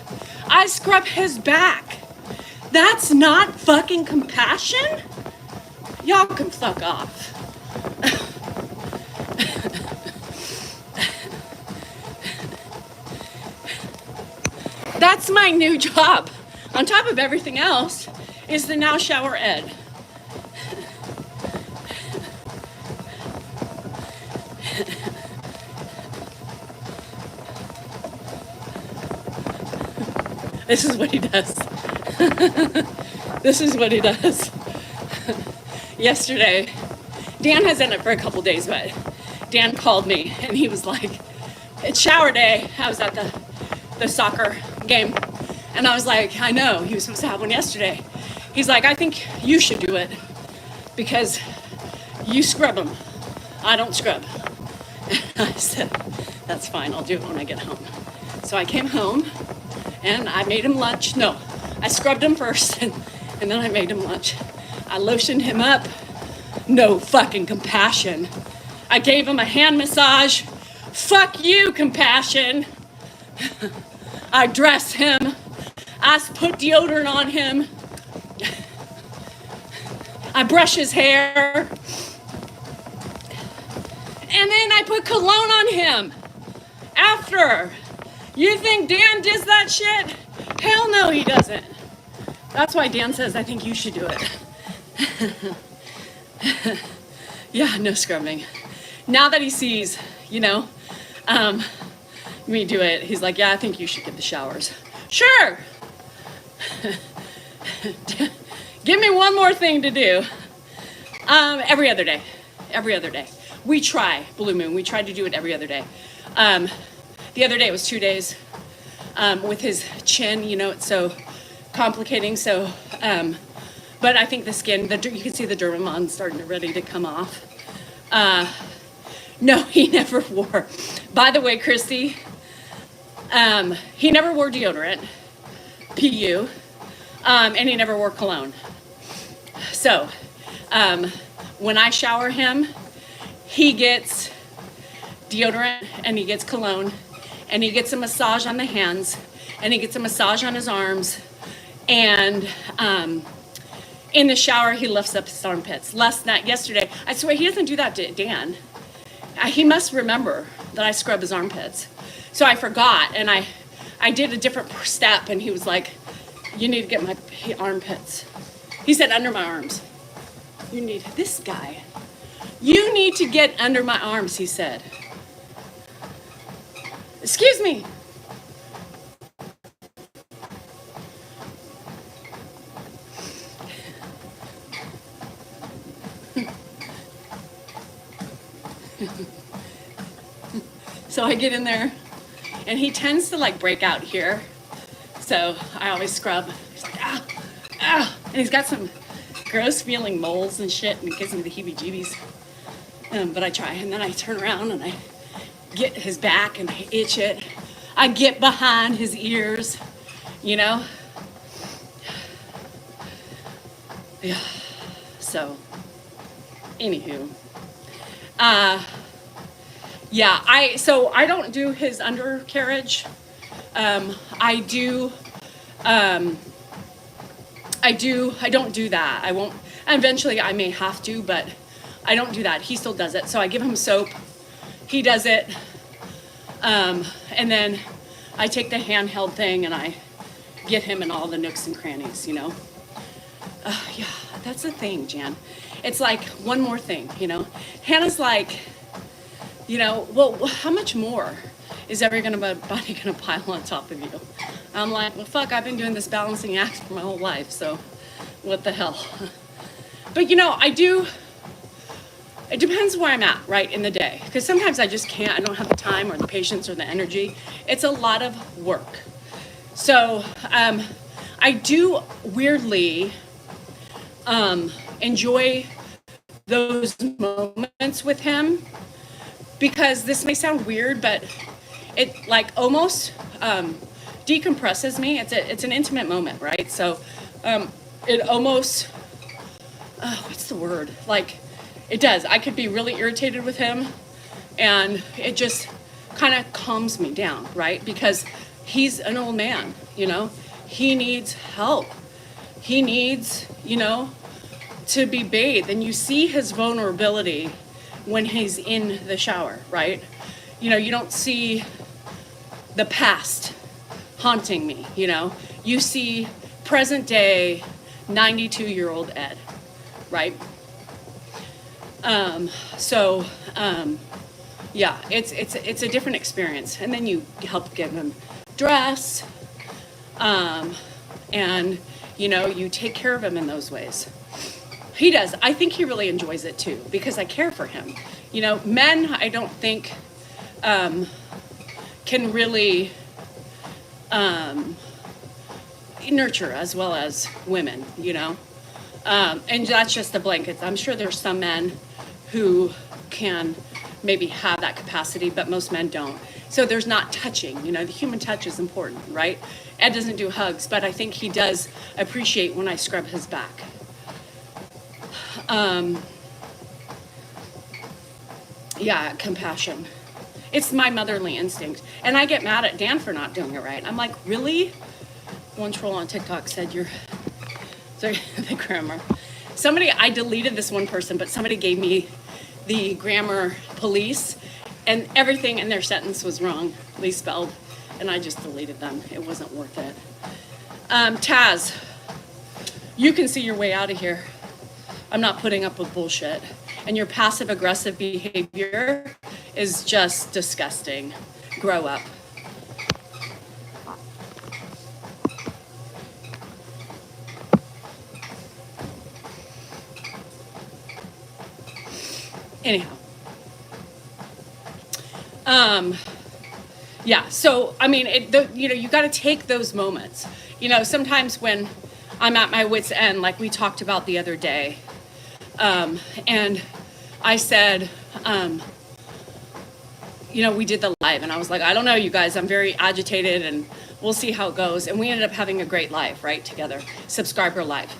I scrub his back. That's not fucking compassion? Y'all can fuck off. That's my new job. On top of everything else, is to now shower Ed. This is what he does. This is what he does. Yesterday, Dan has done it for a couple days, but Dan called me and he was like, it's shower day. I was at the soccer game. And I was like, I know, he was supposed to have one yesterday. He's like, I think you should do it because you scrub them. I don't scrub. And I said, that's fine, I'll do it when I get home. So I came home and I made him lunch. No, I scrubbed him first and then I made him lunch. I lotioned him up. No fucking compassion. I gave him a hand massage. Fuck you, compassion. I dress him. I put deodorant on him. I brush his hair. And then I put cologne on him. After. You think Dan does that shit? Hell no, he doesn't. That's why Dan says, I think you should do it. Yeah, no scrubbing. Now that he sees, me do it, he's like, yeah, I think you should get the showers. Sure. Give me one more thing to do. Every other day. We try, Blue Moon, we try to do it every other day. The other day it was 2 days with his chin, it's so complicating. So, but I think the skin, you can see the dermamon starting ready to come off. No, he never wore. By the way, Christy, he never wore deodorant, PU, and he never wore cologne. So, when I shower him, he gets deodorant and he gets cologne and he gets a massage on the hands and he gets a massage on his arms, and in the shower he lifts up his armpits. Yesterday, I swear he doesn't do that to Dan. He must remember that I scrub his armpits. So I forgot, and I did a different step, and he was like, you need to get my armpits. He said under my arms. You need to get under my arms, he said. Excuse me. So I get in there And he tends to like break out here. So I always scrub. He's like, ah, ah. And he's got some gross feeling moles and shit, and it gives me the heebie-jeebies. But I try, and then I turn around and I get his back and I itch it. I get behind his ears, you know? Yeah. So, anywho. Yeah, I don't do his undercarriage. I don't do that. I won't, eventually I may have to, but I don't do that. He still does it. So I give him soap. He does it. And then I take the handheld thing and I get him in all the nooks and crannies, you know? Yeah, that's the thing, Jan. It's like one more thing, you know? Hannah's like, you know, well, how much more is everybody gonna pile on top of you? I'm like, well, fuck, I've been doing this balancing act for my whole life, so what the hell? But you know, it depends where I'm at, right, in the day. Because sometimes I just can't, I don't have the time or the patience or the energy. It's a lot of work. So I do weirdly enjoy those moments with him, because this may sound weird, but it like almost decompresses me. It's an intimate moment, right? So it almost, what's the word? Like, it does. I could be really irritated with him, and it just kind of calms me down, right? Because he's an old man, you know? He needs help. He needs, you know, to be bathed. And you see his vulnerability when he's in the shower, right? You know, you don't see the past haunting me, you know? You see present day 92-year-old Ed, right? Yeah, it's a different experience. And then you help get him dressed, and you know, you take care of him in those ways. He does. I think he really enjoys it too, because I care for him. You know, men, I don't think can really nurture as well as women, you know? And that's just the blanket. I'm sure there's some men who can maybe have that capacity, but most men don't. So there's not touching, you know, the human touch is important, right? Ed doesn't do hugs, but I think he does appreciate when I scrub his back. Yeah, compassion. It's my motherly instinct. And I get mad at Dan for not doing it right. I'm like, really? One troll on TikTok said you're, sorry, the grammar. I deleted this one person, but somebody gave me the grammar police, and everything in their sentence was wrongly spelled, and I just deleted them. It wasn't worth it. Taz, you can see your way out of here. I'm not putting up with bullshit. And your passive aggressive behavior is just disgusting. Grow up. Anyhow. Yeah, so, I mean, you know, you got to take those moments. You know, sometimes when I'm at my wit's end, like we talked about the other day, and I said, you know, we did the live, and I was like, I don't know, you guys, I'm very agitated, and we'll see how it goes. And we ended up having a great live, right, together, subscriber live.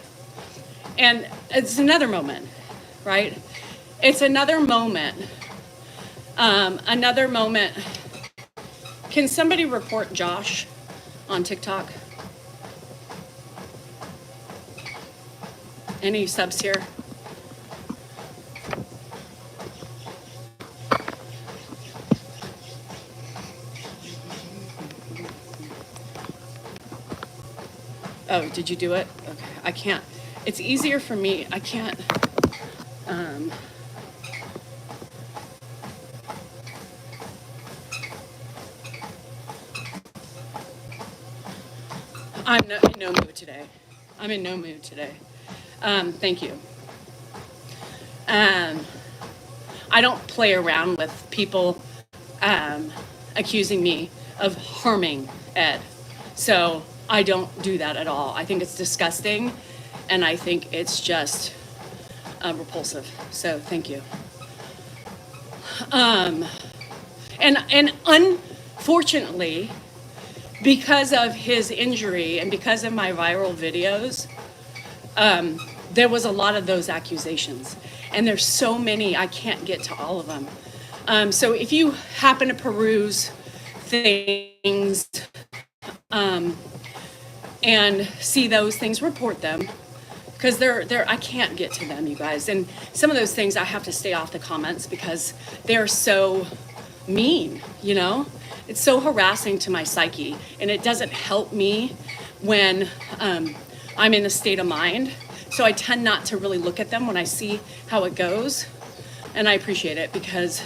And it's another moment, right? It's another moment. Another moment. Can somebody report Josh on TikTok? Any subs here? Oh, did you do it? Okay, I can't. It's easier for me. I can't. I'm in no mood today. I'm in no mood today. Thank you. I don't play around with people accusing me of harming Ed. So I don't do that at all. I think it's disgusting, and I think it's just repulsive. So thank you. And unfortunately, because of his injury and because of my viral videos, there was a lot of those accusations. And there's so many, I can't get to all of them. So if you happen to peruse things and see those things, report them. Because they're I can't get to them, you guys. And some of those things I have to stay off the comments because they're so mean, you know? It's so harassing to my psyche, and it doesn't help me when I'm in a state of mind. So I tend not to really look at them when I see how it goes. And I appreciate it because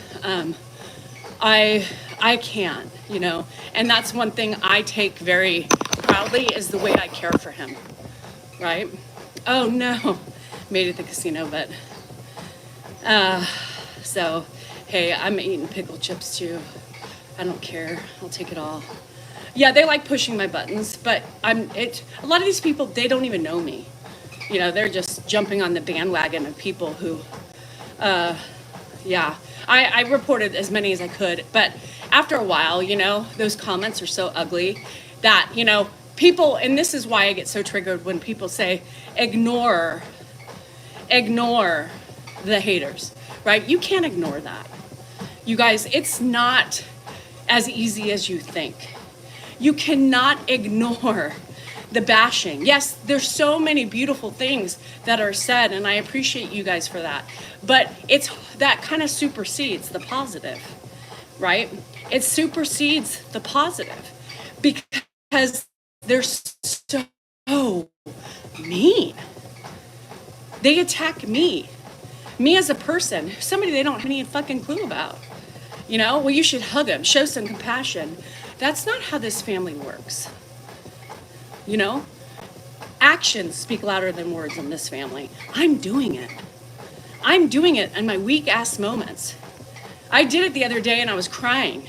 I can't, you know? And that's one thing I take very proudly is the way I care for him, right? Oh no, made it at the casino, but so hey, I'm eating pickle chips too. I don't care. I'll take it all. Yeah, they like pushing my buttons, but a lot of these people, they don't even know me. You know, they're just jumping on the bandwagon of people who yeah. I reported as many as I could, but after a while, you know, those comments are so ugly that, you know, people, and this is why I get so triggered when people say, ignore the haters, right? You can't ignore that. You guys, it's not as easy as you think. You cannot ignore the bashing. Yes, there's so many beautiful things that are said, and I appreciate you guys for that. But it's that kind of supersedes the positive, right? It supersedes the positive because they're so mean. They attack me as a person, somebody they don't have any fucking clue about. You know, well, you should hug them, show some compassion. That's not how this family works. You know, actions speak louder than words in this family. I'm doing it. I'm doing it in my weak ass moments. I did it the other day and I was crying,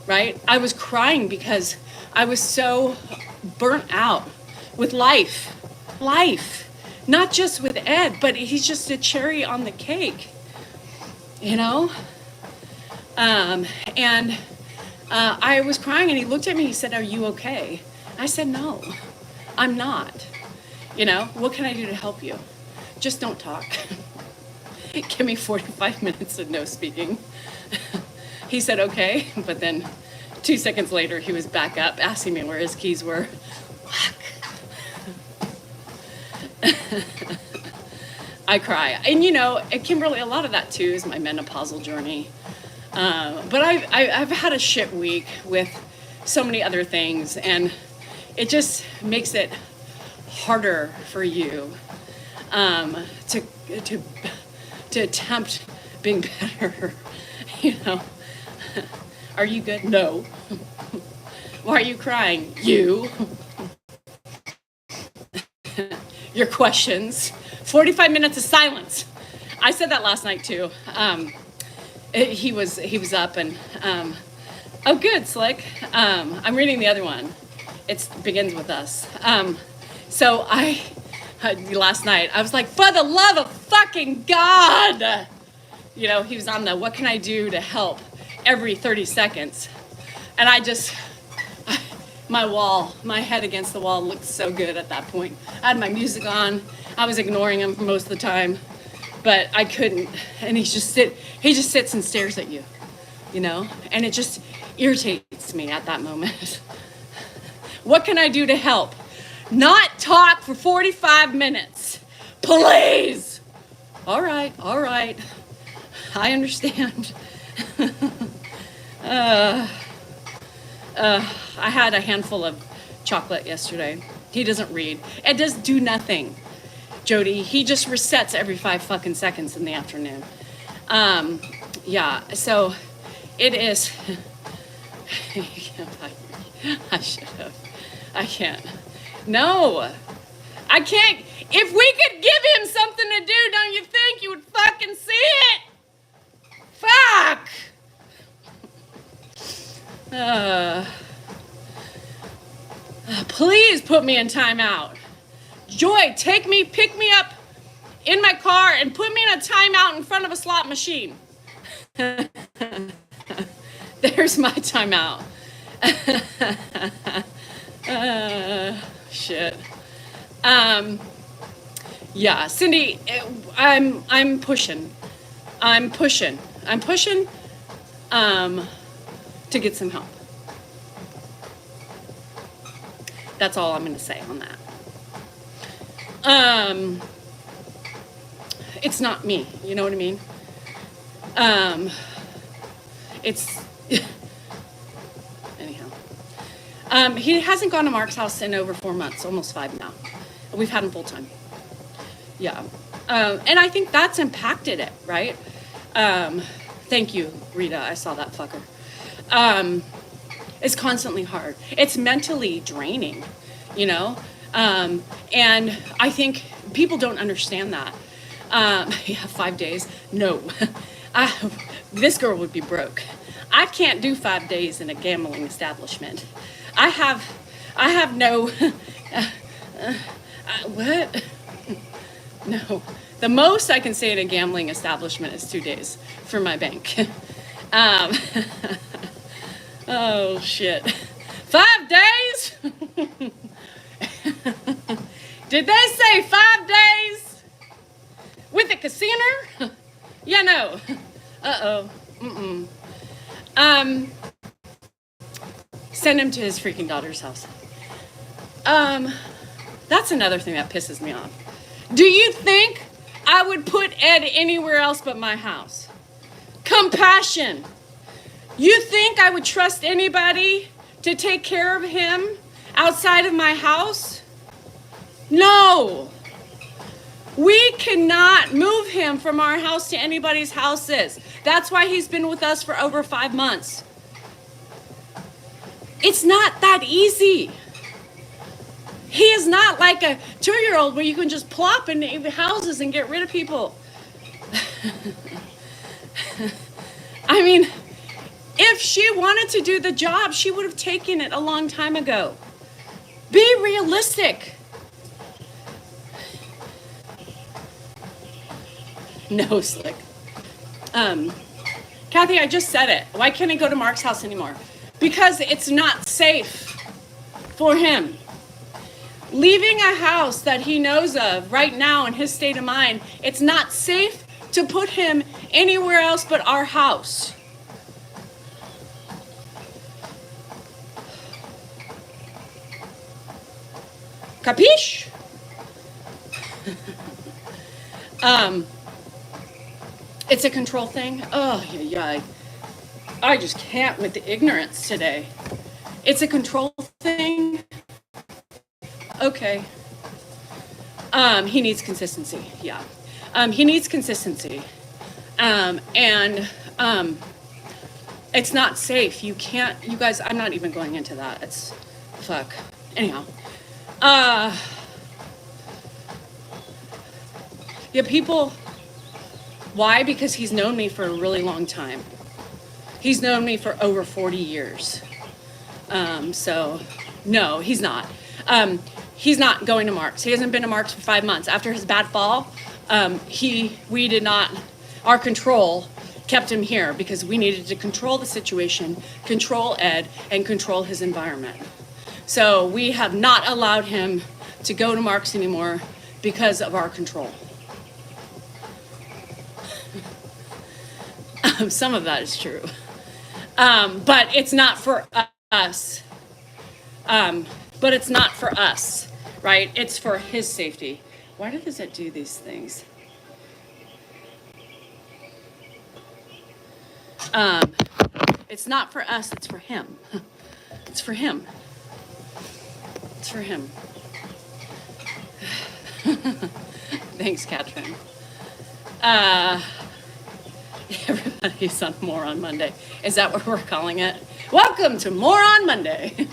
right? I was crying because I was so burnt out with life, not just with Ed, but he's just a cherry on the cake, you know? I was crying and he looked at me, he said, "Are you okay?" I said, "No, I'm not. You know, what can I do to help you? Just don't talk." Give me 45 minutes of no speaking. He said, "Okay," but then 2 seconds later, he was back up asking me where his keys were. I cry. And you know, Kimberly, a lot of that too is my menopausal journey. But I've had a shit week with so many other things, and it just makes it harder for you to attempt being better. You know, are you good? No. Why are you crying? You. Your questions. 45 minutes of silence. I said that last night too. He was up and oh good, Slick. I'm reading the other one. It begins with us. So last night I was like, for the love of fucking God, you know, he was on the what can I do to help every 30 seconds, and my head against the wall looked so good at that point. I had my music on. I was ignoring him for most of the time, but I couldn't. And he just sits and stares at you, you know? And it just irritates me at that moment. What can I do to help? Not talk for 45 minutes. Please. All right. I understand. I had a handful of chocolate yesterday. He doesn't read. It does do nothing, Jody. He just resets every 5 fucking seconds in the afternoon. Yeah, so it is. I should have. I can't. No, I can't. If we could give him something to do, don't you think you would fucking see it? Fuck. put me in timeout. Joy, pick me up in my car and put me in a timeout in front of a slot machine. There's my timeout. Shit. Yeah, Cindy, I'm pushing to get some help. That's all I'm going to say on that. It's not me, you know what I mean? It's anyhow. He hasn't gone to Mark's house in over 4 months, almost 5 now. We've had him full time. Yeah. And I think that's impacted it, right? Thank you, Rita. I saw that fucker. It's constantly hard. It's mentally draining, you know? And I think people don't understand that. Yeah, 5 days. No. This girl would be broke. I can't do 5 days in a gambling establishment. I have no, what? No. The most I can say in a gambling establishment is 2 days for my bank. Oh, shit. 5 days? Did they say 5 days? With a casino? Yeah, no. Uh-oh. Send him to his freaking daughter's house. That's another thing that pisses me off. Do you think I would put Ed anywhere else but my house? Compassion. You think I would trust anybody to take care of him outside of my house? No. We cannot move him from our house to anybody's houses. That's why he's been with us for over 5 months. It's not that easy. He is not like a 2-year-old where you can just plop in houses and get rid of people. I mean, if she wanted to do the job, she would have taken it a long time ago. Be realistic. No, Slick. Kathy, I just said it. Why can't he go to Mark's house anymore? Because it's not safe for him. Leaving a house that he knows of right now in his state of mind, it's not safe to put him anywhere else but our house. Capiche? It's a control thing. Oh, yeah. I just can't with the ignorance today. It's a control thing. Okay. He needs consistency. Yeah. He needs consistency. And it's not safe. You can't, you guys, I'm not even going into that. It's fuck. Anyhow. Yeah, people, why? Because he's known me for a really long time. He's known me for over 40 years. So, no, he's not. He's not going to Mark's. He hasn't been to Mark's for 5 months. After his bad fall, we did not, our control kept him here because we needed to control the situation, control Ed, and control his environment. So we have not allowed him to go to Mark's anymore because of our control. Some of that is true. But it's not for us. But it's not for us, right? It's for his safety. Why does it do these things? It's not for us, it's for him. It's for him. It's for him. Thanks, Catherine. Everybody's on Moron Monday. Is that what we're calling it? Welcome to Moron Monday.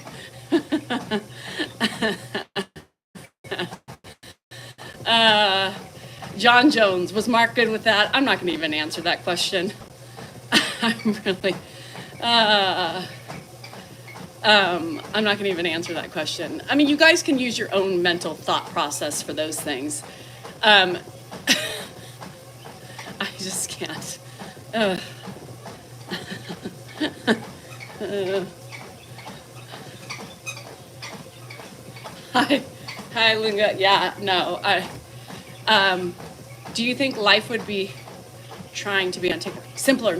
John Jones, was Mark good with that? I'm not going to even answer that question. I'm really, I'm not gonna even answer that question. I mean, you guys can use your own mental thought process for those things. I just can't. Hi, Lunga. Yeah, no. Do you think life would be trying to be on TikTok simpler,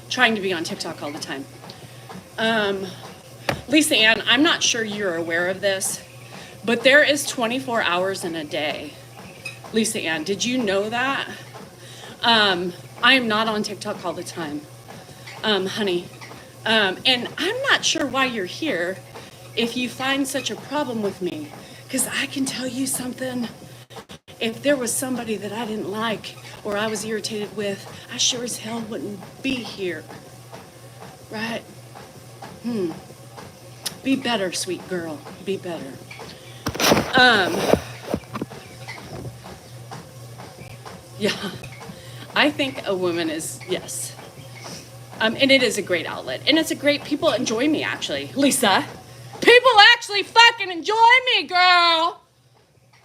trying to be on TikTok all the time? Lisa Ann, I'm not sure you're aware of this, but there is 24 hours in a day. Lisa Ann, did you know that? I am not on TikTok all the time, honey. And I'm not sure why you're here if you find such a problem with me, because I can tell you something. If there was somebody that I didn't like or I was irritated with, I sure as hell wouldn't be here. Right? Be better, sweet girl. Be better. Yeah. I think a woman is, yes. And it is a great outlet. And it's a great, people enjoy me actually. Lisa, people actually fucking enjoy me, girl.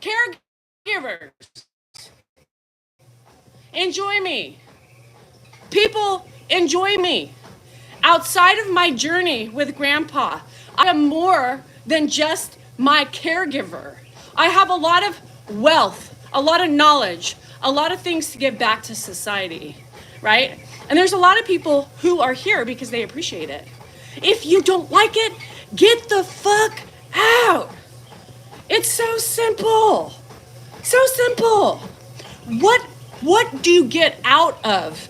Caregivers enjoy me. People enjoy me. Outside of my journey with Grandpa, I am more than just my caregiver. I have a lot of wealth, a lot of knowledge, a lot of things to give back to society, right? And there's a lot of people who are here because they appreciate it. If you don't like it, get the fuck out. It's so simple. So simple. What do you get out of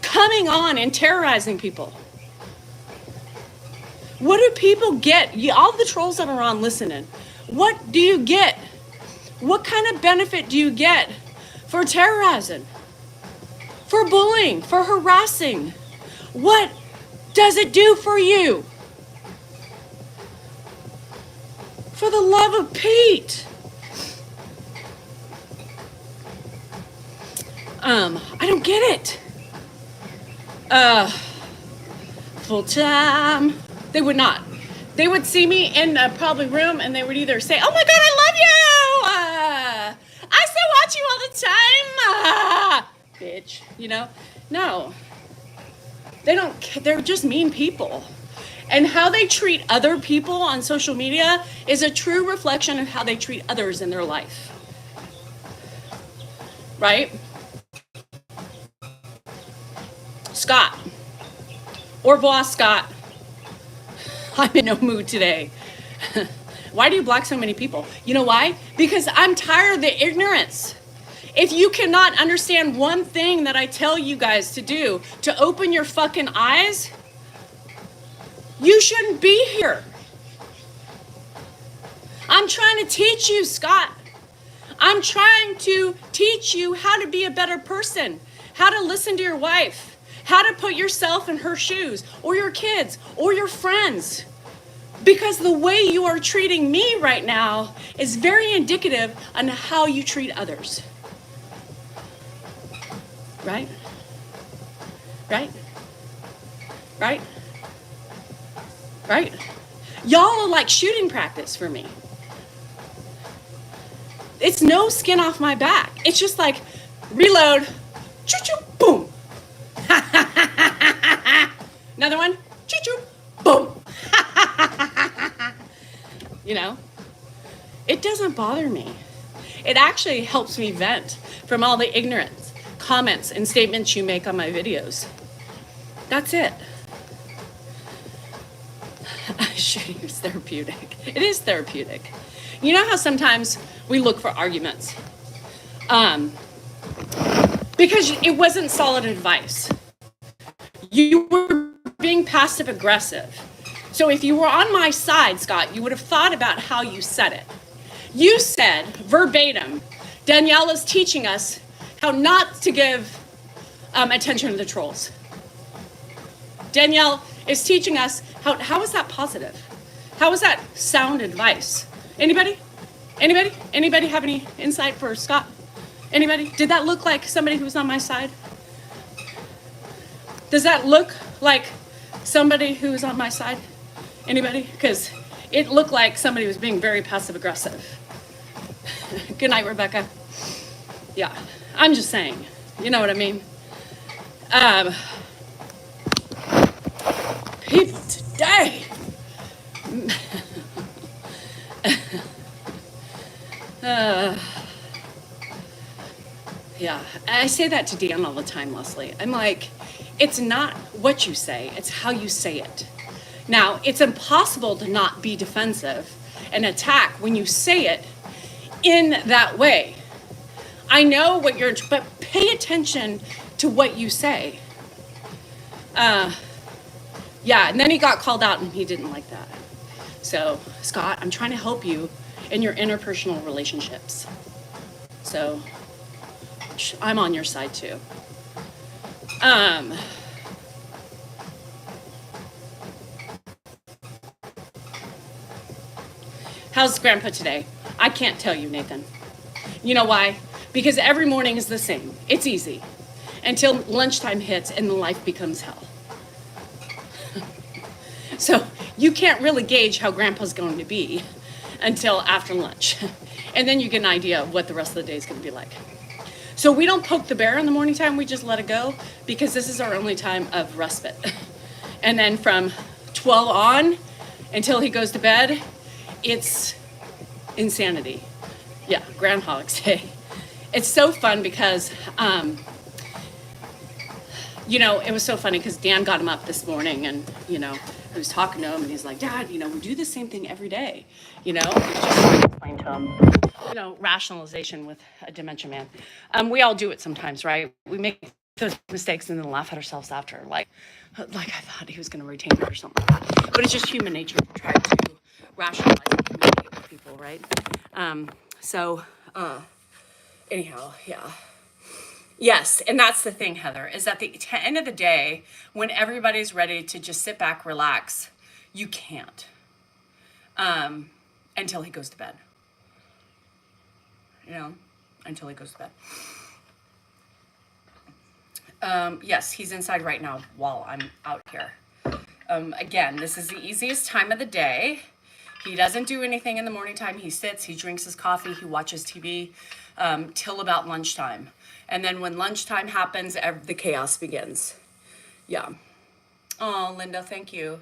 coming on and terrorizing people? What do people get? All the trolls that are on listening, what do you get? What kind of benefit do you get for terrorizing? For bullying? For harassing? What does it do for you? For the love of Pete. I don't get it. Full time. They would not. They would see me in a public room and they would either say, "Oh my God, I love you! I still watch you all the time!" Bitch, you know? No. They don't, they're just mean people. And how they treat other people on social media is a true reflection of how they treat others in their life. Right? Scott. Au revoir, Scott. I'm in no mood today. Why do you block so many people? You know why? Because I'm tired of the ignorance. If you cannot understand one thing that I tell you guys to do, to open your fucking eyes, you shouldn't be here. I'm trying to teach you, Scott. I'm trying to teach you how to be a better person, how to listen to your wife, how to put yourself in her shoes, or your kids, or your friends. Because the way you are treating me right now is very indicative on how you treat others. Right? Right? Right? Right? Y'all are like shooting practice for me. It's no skin off my back. It's just like, reload, choo-choo, boom. Another one, choo-choo, boom. You know, it doesn't bother me. It actually helps me vent from all the ignorance, comments, and statements you make on my videos. That's it. Shooting is therapeutic. It is therapeutic. You know how sometimes we look for arguments? Because it wasn't solid advice. You were being passive aggressive. So if you were on my side, Scott, you would have thought about how you said it. You said, verbatim, Danielle is teaching us how not to give attention to the trolls. Danielle is teaching us how is that positive? How is that sound advice? Anybody? Anybody? Anybody have any insight for Scott? Anybody? Did that look like somebody who was on my side? Does that look like somebody who's on my side? Anybody? Because it looked like somebody was being very passive aggressive. Good night, Rebecca. Yeah, I'm just saying. You know what I mean? Um, People today. Yeah, I say that to Dan all the time, Leslie. I'm like, it's not what you say, it's how you say it. Now, it's impossible to not be defensive and attack when you say it in that way. I know what you're, but pay attention to what you say. Yeah, and then he got called out and he didn't like that. So, Scott, I'm trying to help you in your interpersonal relationships. So, I'm on your side too. How's Grandpa today? I can't tell you, Nathan. You know why? Because every morning is the same. It's easy until lunchtime hits and life becomes hell. So you can't really gauge how Grandpa's going to be until after lunch. And then you get an idea of what the rest of the day is going to be like. So we don't poke the bear in the morning time, we just let it go because this is our only time of respite. And then from 12 on until he goes to bed, it's insanity. Yeah, Groundhog's Day. It's so fun because, it was so funny because Dan got him up this morning and, I was talking to him and he's like, Dad, we do the same thing every day. I was just trying to explain to him, rationalization with a dementia man. We all do it sometimes, right? We make those mistakes and then laugh at ourselves after, like I thought he was going to retain it or something like that. But it's just human nature to try to rationalize and communicate with people, right? Anyhow, yeah. Yes, and that's the thing, Heather, is at the end of the day, when everybody's ready to just sit back, relax, you can't until he goes to bed. Until he goes to bed. Yes, he's inside right now while I'm out here. Again, this is the easiest time of the day. He doesn't do anything in the morning time. He sits, he drinks his coffee, he watches TV till about lunchtime. And then when lunchtime happens, the chaos begins. Yeah. Oh, Linda, thank you.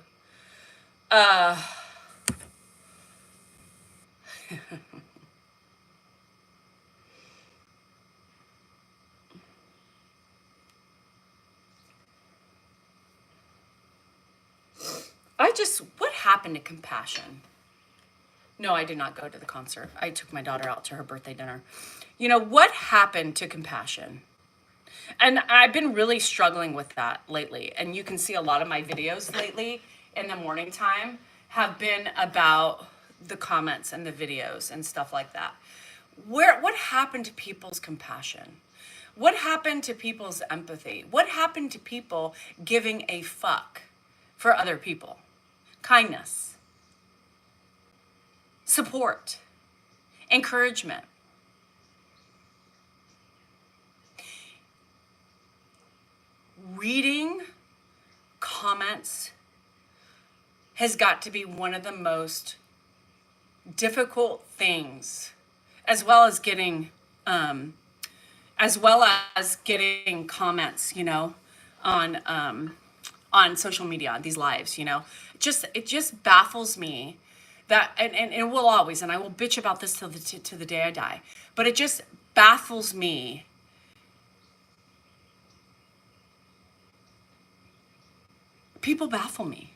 What happened to compassion? No, I did not go to the concert. I took my daughter out to her birthday dinner. What happened to compassion? And I've been really struggling with that lately. And you can see a lot of my videos lately in the morning time have been about the comments and the videos and stuff like that. What happened to people's compassion? What happened to people's empathy? What happened to people giving a fuck for other people? Kindness, support, encouragement. Reading comments has got to be one of the most difficult things, as well as getting comments, on social media, on these lives, it just baffles me that, and it will always, and I will bitch about this to the day I die, but it just baffles me people baffle me.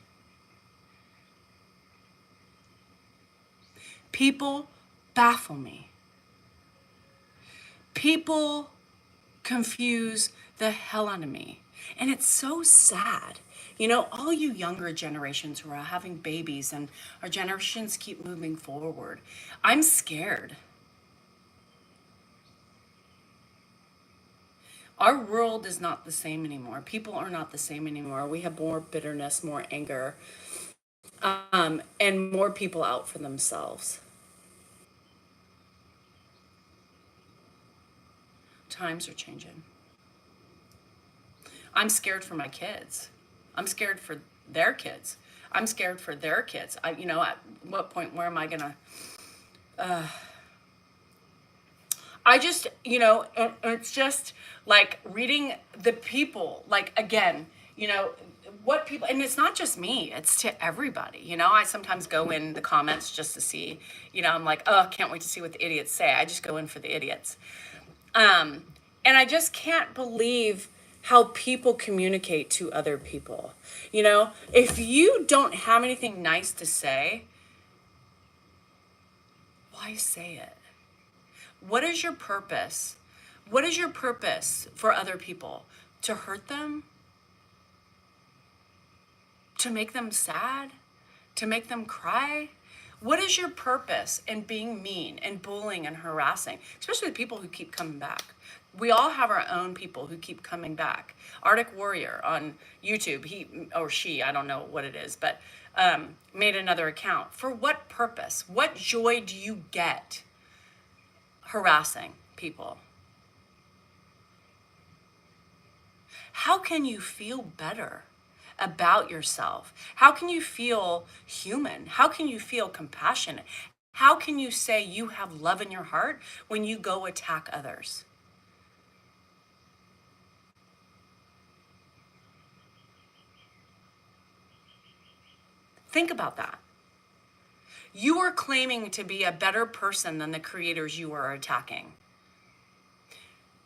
People baffle me. People confuse the hell out of me. And it's so sad. All you younger generations who are having babies and our generations keep moving forward. I'm scared. Our world is not the same anymore. People are not the same anymore. We have more bitterness, more anger, and more people out for themselves. Times are changing. I'm scared for my kids. I'm scared for their kids. I'm scared for their kids. At what point, where am I gonna, I just, it's just like reading the people, like, again, what people, and it's not just me, it's to everybody. I sometimes go in the comments just to see, I'm like, oh, can't wait to see what the idiots say. I just go in for the idiots. And I just can't believe how people communicate to other people. If you don't have anything nice to say, why say it? What is your purpose? What is your purpose for other people? To hurt them? To make them sad? To make them cry? What is your purpose in being mean and bullying and harassing, especially the people who keep coming back? We all have our own people who keep coming back. Arctic Warrior on YouTube, he or she, I don't know what it is, but made another account. For what purpose? What joy do you get harassing people? How can you feel better about yourself? How can you feel human? How can you feel compassionate? How can you say you have love in your heart when you go attack others? Think about that. You are claiming to be a better person than the creators you are attacking.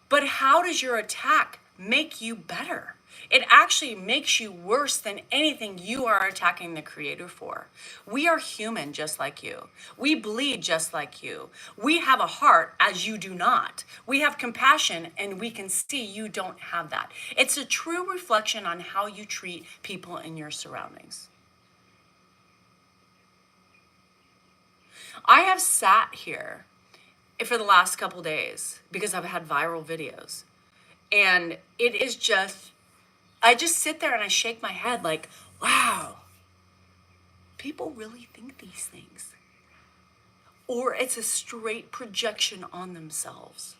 But how does your attack make you better? It actually makes you worse than anything you are attacking the creator for. We are human just like you. We bleed just like you. We have a heart as you do not. We have compassion and we can see you don't have that. It's a true reflection on how you treat people in your surroundings. I have sat here for the last couple days because I've had viral videos. And it is just, I just sit there and I shake my head like, wow, people really think these things. Or it's a straight projection on themselves.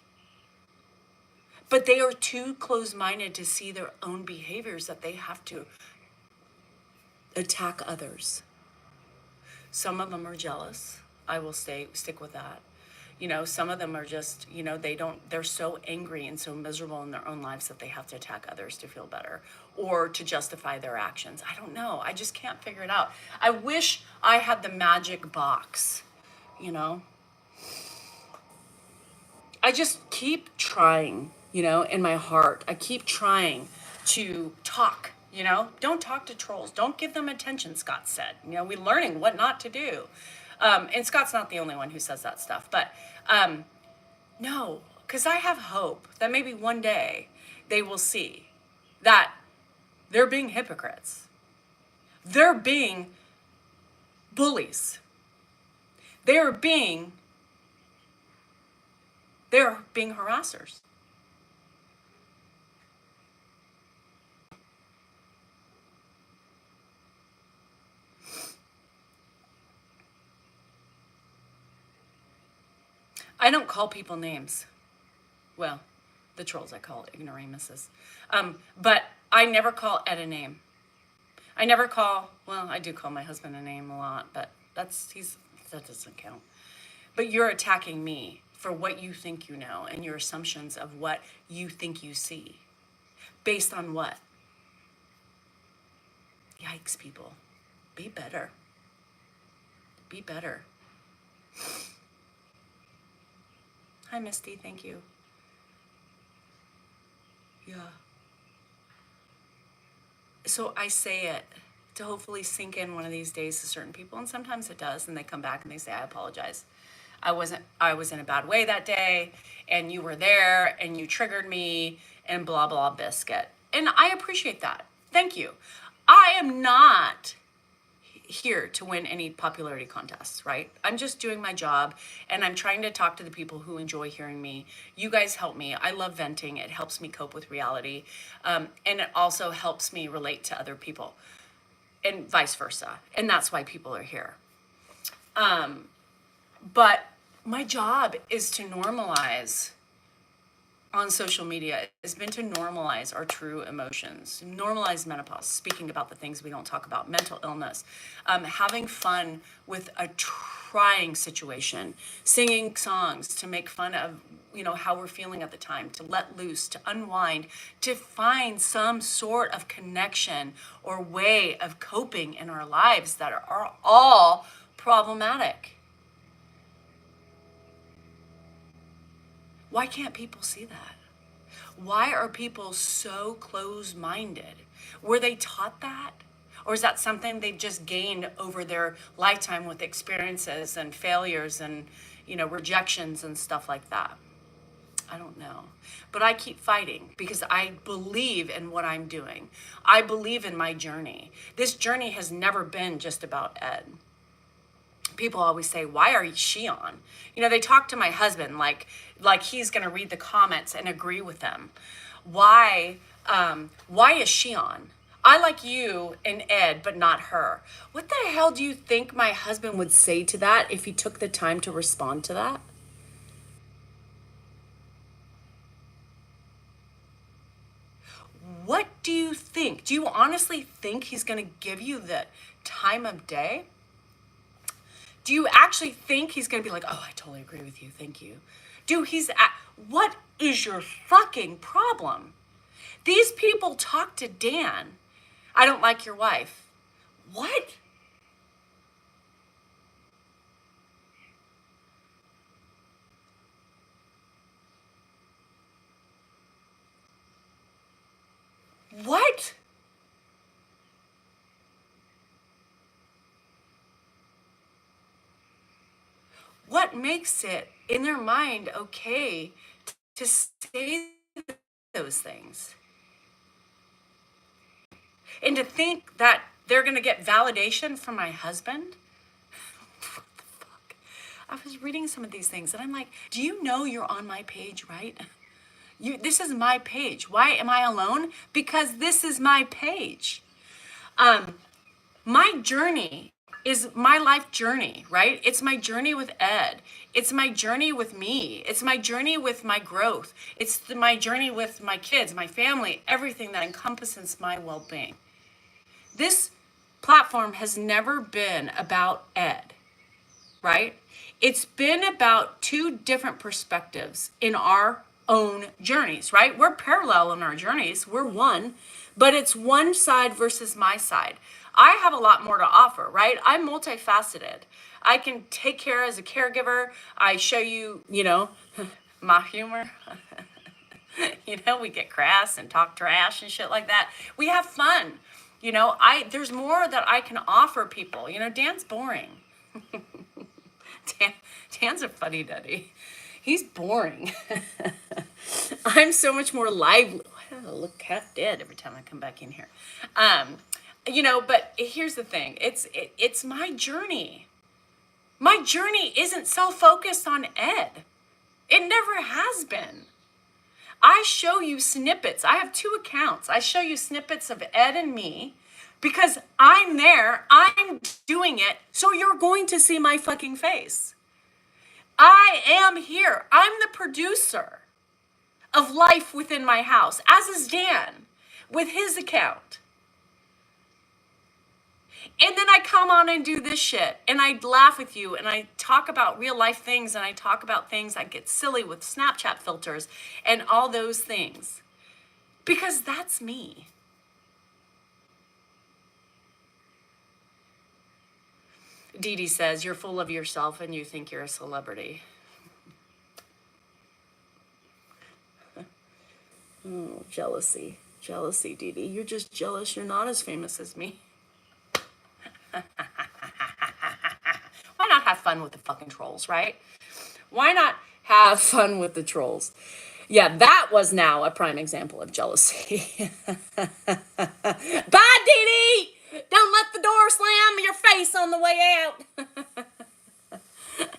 But they are too closed-minded to see their own behaviors that they have to attack others. Some of them are jealous. I will stick with that. Some of them are just, they're so angry and so miserable in their own lives that they have to attack others to feel better or to justify their actions. I don't know. I just can't figure it out. I wish I had the magic box, I just keep trying, in my heart. I keep trying to talk, Don't talk to trolls. Don't give them attention, Scott said. We're learning what not to do. And Scott's not the only one who says that stuff, but no, because I have hope that maybe one day they will see that they're being hypocrites. They're being bullies. They're being harassers. I don't call people names. Well, the trolls I call ignoramuses. But I never call Ed a name. I never call, well, I do call my husband a name a lot, but that doesn't count. But you're attacking me for what you think you know and your assumptions of what you think you see. Based on what? Yikes, people. Be better. Be better. Hi, Misty. Thank you. Yeah. So I say it to hopefully sink in one of these days to certain people, and sometimes it does, and they come back and they say, I apologize. I was in a bad way that day, and you were there, and you triggered me, and blah, blah, biscuit. And I appreciate that. Thank you. I am not here to win any popularity contests, right? I'm just doing my job and I'm trying to talk to the people who enjoy hearing me. You guys help me. I love venting. It helps me cope with reality. And it also helps me relate to other people and vice versa. And that's why people are here. But my job is to normalize on social media has been to normalize our true emotions, normalize menopause, speaking about the things we don't talk about, mental illness, having fun with a trying situation, singing songs to make fun of, how we're feeling at the time, to let loose, to unwind, to find some sort of connection or way of coping in our lives that are all problematic. Why can't people see that? Why are people so closed-minded? Were they taught that? Or is that something they've just gained over their lifetime with experiences and failures and, rejections and stuff like that? I don't know. But I keep fighting because I believe in what I'm doing. I believe in my journey. This journey has never been just about Ed. People always say, why are she on? They talk to my husband like he's going to read the comments and agree with them. Why is she on? I like you and Ed, but not her. What the hell do you think my husband would say to that if he took the time to respond to that? What do you think? Do you honestly think he's going to give you the time of day? Do you actually think he's going to be like, oh, I totally agree with you. Thank you. What is your fucking problem? These people talk to Dan. I don't like your wife. What? What? What makes it in their mind okay to say those things? And to think that they're going to get validation from my husband? What the fuck? I was reading some of these things and I'm like, do you know you're on my page, right? This is my page. Why am I alone? Because this is my page. My journey is my life journey, right? It's my journey with Ed. It's my journey with me. It's my journey with my growth. It's my journey with my kids, my family, everything that encompasses my well-being. This platform has never been about Ed, right? It's been about two different perspectives in our own journeys, right? We're parallel in our journeys. We're one, but it's one side versus my side. I have a lot more to offer, right? I'm multifaceted. I can take care as a caregiver. I show you, my humor. We get crass and talk trash and shit like that. We have fun. There's more that I can offer people. Dan's boring. Dan's a funny duddy. He's boring. I'm so much more lively. I look half dead every time I come back in here. But here's the thing. It's my journey. My journey isn't so focused on Ed. It never has been. I show you snippets. I have 2 accounts. I show you snippets of Ed and me because I'm there. I'm doing it. So you're going to see my fucking face. I am here. I'm the producer of life within my house, as is Dan with his account. And then I come on and do this shit and I laugh with you and I talk about real life things and I talk about things. I get silly with Snapchat filters and all those things because that's me. Dee Dee says, you're full of yourself and you think you're a celebrity. Oh, jealousy. Jealousy, Dee Dee. You're just jealous you're not as famous as me. Why not have fun with the fucking trolls, right? Why not have fun with the trolls? Yeah, that was now a prime example of jealousy. Bye, Dee Dee! Don't let the door slam in your face on the way out.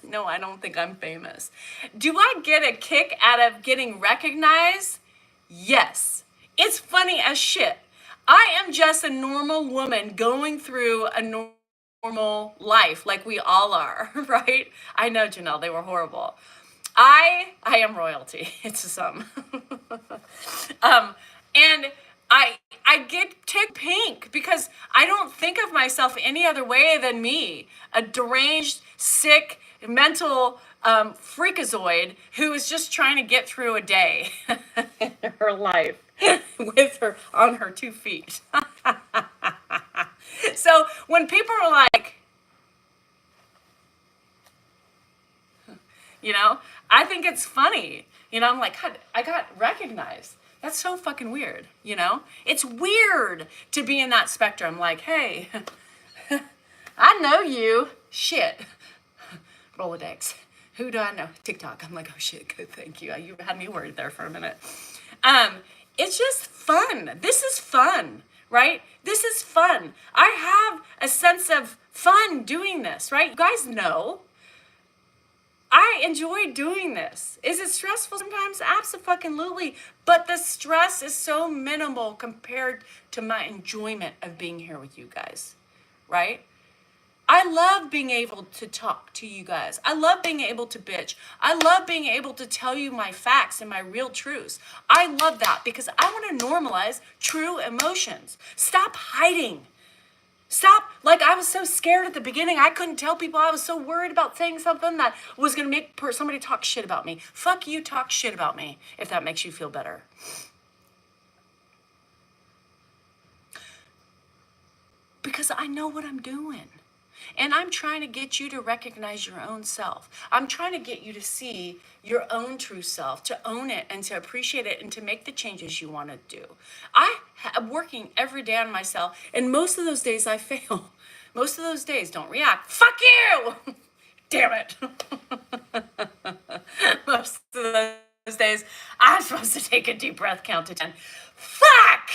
No, I don't think I'm famous. Do I get a kick out of getting recognized? Yes. It's funny as shit. I am just a normal woman going through a normal life like we all are, right? I know, Janelle, they were horrible. I am royalty to some. And I get tick pink because I don't think of myself any other way than me, a deranged, sick, mental freakazoid who is just trying to get through a day in her life with her on her 2 feet. So when people are like, I think it's funny. I'm like, God, I got recognized. That's so fucking weird, It's weird to be in that spectrum. Like, hey, I know you. Shit. Rolodex. Who do I know? TikTok. I'm like, oh shit, good, thank you. You had me worried there for a minute. It's just fun. This is fun, right? This is fun. I have a sense of fun doing this, right? You guys know. I enjoy doing this. Is it stressful sometimes? Absolutely. But the stress is so minimal compared to my enjoyment of being here with you guys, right? I love being able to talk to you guys. I love being able to bitch. I love being able to tell you my facts and my real truths. I love that because I want to normalize true emotions. Stop hiding. Stop. Like, I was so scared at the beginning. I couldn't tell people. I was so worried about saying something that was going to make somebody talk shit about me. Fuck you, talk shit about me if that makes you feel better. Because I know what I'm doing. And I'm trying to get you to recognize your own self. I'm trying to get you to see your own true self, to own it and to appreciate it and to make the changes you want to do. I'm working every day on myself, and most of those days I fail. Most of those days don't react. Fuck you! Damn it. Most of those days I'm supposed to take a deep breath, count to 10. Fuck!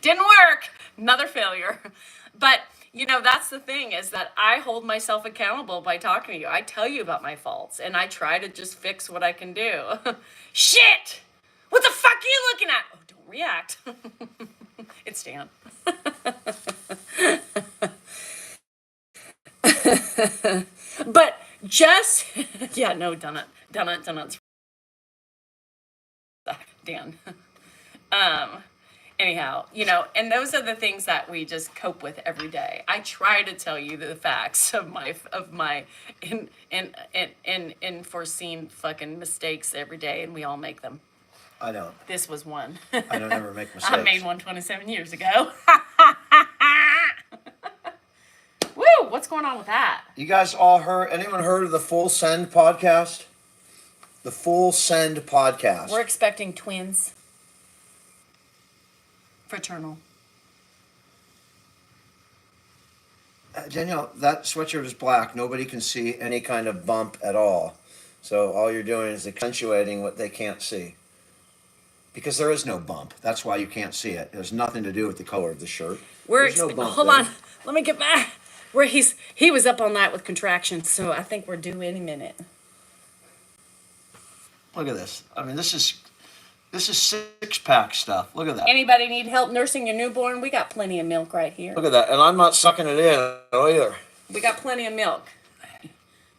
Didn't work. Another failure. But that's the thing, is that I hold myself accountable by talking to you. I tell you about my faults, and I try to just fix what I can do. Shit! What the fuck are you looking at? Oh, don't react. It's Dan. But just, yeah, no, done it. Dan. Anyhow, and those are the things that we just cope with every day. I try to tell you the facts of my unforeseen fucking mistakes every day, and we all make them. I don't. This was one. I don't ever make mistakes. I made one 27 years ago. Woo! What's going on with that? You guys all anyone heard of the Full Send podcast? The Full Send podcast. We're expecting twins. Fraternal. Danielle, that sweatshirt is black. Nobody can see any kind of bump at all. So all you're doing is accentuating what they can't see. Because there is no bump. That's why you can't see it. It has nothing to do with the color of the shirt. Hold on. Let me get back. He was up all night with contractions, so I think we're due any minute. Look at this. I mean, this is six-pack stuff. Look at that. Anybody need help nursing your newborn? We got plenty of milk right here. Look at that. And I'm not sucking it in either. We got plenty of milk.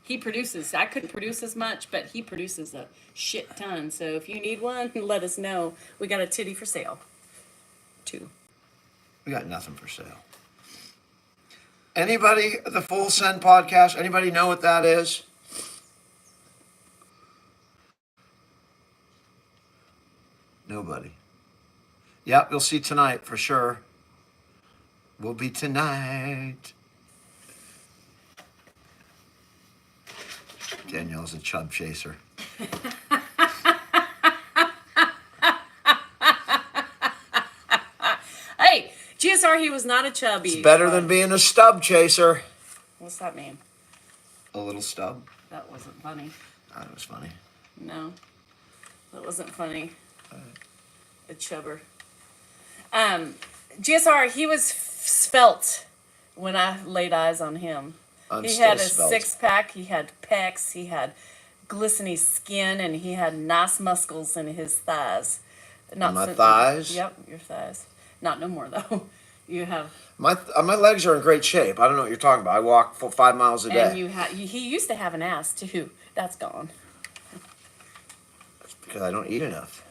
He produces. I couldn't produce as much, but he produces a shit ton. So if you need one, let us know. We got a titty for sale. 2. We got nothing for sale. Anybody, the Full Send podcast, anybody know what that is? Nobody. Yep, you'll see tonight for sure. Will be tonight. Danielle's a chub chaser. Hey, GSR, he was not a chubby. It's better than being a stub chaser. What's that mean? A little stub. That wasn't funny. That was funny. No, that wasn't funny. A chubber. GSR, he was svelte when I laid eyes on him. He had a six-pack, he had pecs, he had glistening skin, and he had nice muscles in his thighs. Not my thighs? Yep, your thighs. Not no more, though. You have... My legs are in great shape. I don't know what you're talking about. I walk for 5 miles a day. And he used to have an ass, too. That's gone. Because I don't eat enough.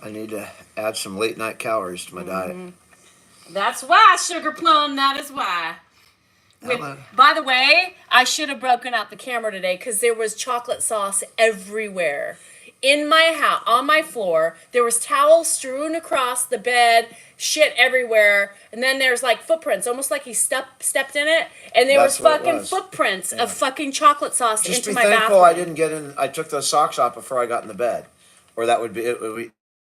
I need to add some late night calories to my diet. That's why, Sugar Plum, that is why. By the way, I should have broken out the camera today because there was chocolate sauce everywhere. In my house, on my floor, there was towels strewn across the bed, shit everywhere, and then there's like footprints, almost like he stepped in it, and there was fucking footprints of fucking chocolate sauce Just into be my thankful bathroom. I didn't get in. I took those socks off before I got in the bed, or that would be it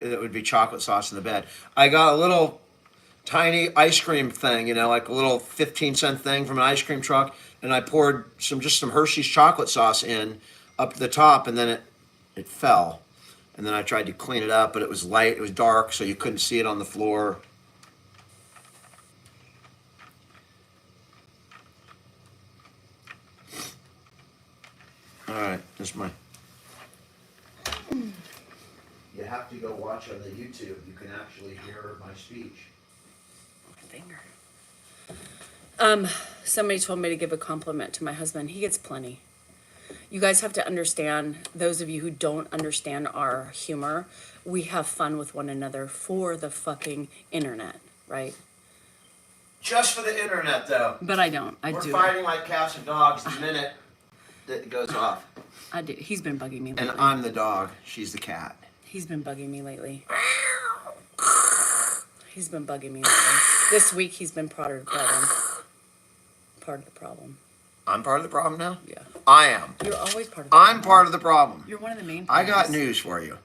would be chocolate sauce in the bed. I got a little tiny ice cream thing, like a little 15-cent thing from an ice cream truck, and I poured some Hershey's chocolate sauce in up to the top, and then it fell. And then I tried to clean it up, but it was light, it was dark, so you couldn't see it on the floor. All right, that's my. You have to go watch on the YouTube. You can actually hear my speech. Finger. Somebody told me to give a compliment to my husband. He gets plenty. You guys have to understand, those of you who don't understand our humor, we have fun with one another for the fucking internet, right? Just for the internet, though. But I don't. We're fighting like cats and dogs the minute that it goes off. I do. He's been bugging me lately. And I'm the dog. She's the cat. He's been bugging me lately. He's been bugging me lately. This week he's been part of the problem. Part of the problem. I'm part of the problem now? Yeah. I am. You're always part of the problem. I'm part of the problem. You're one of the main I got problems. news for you.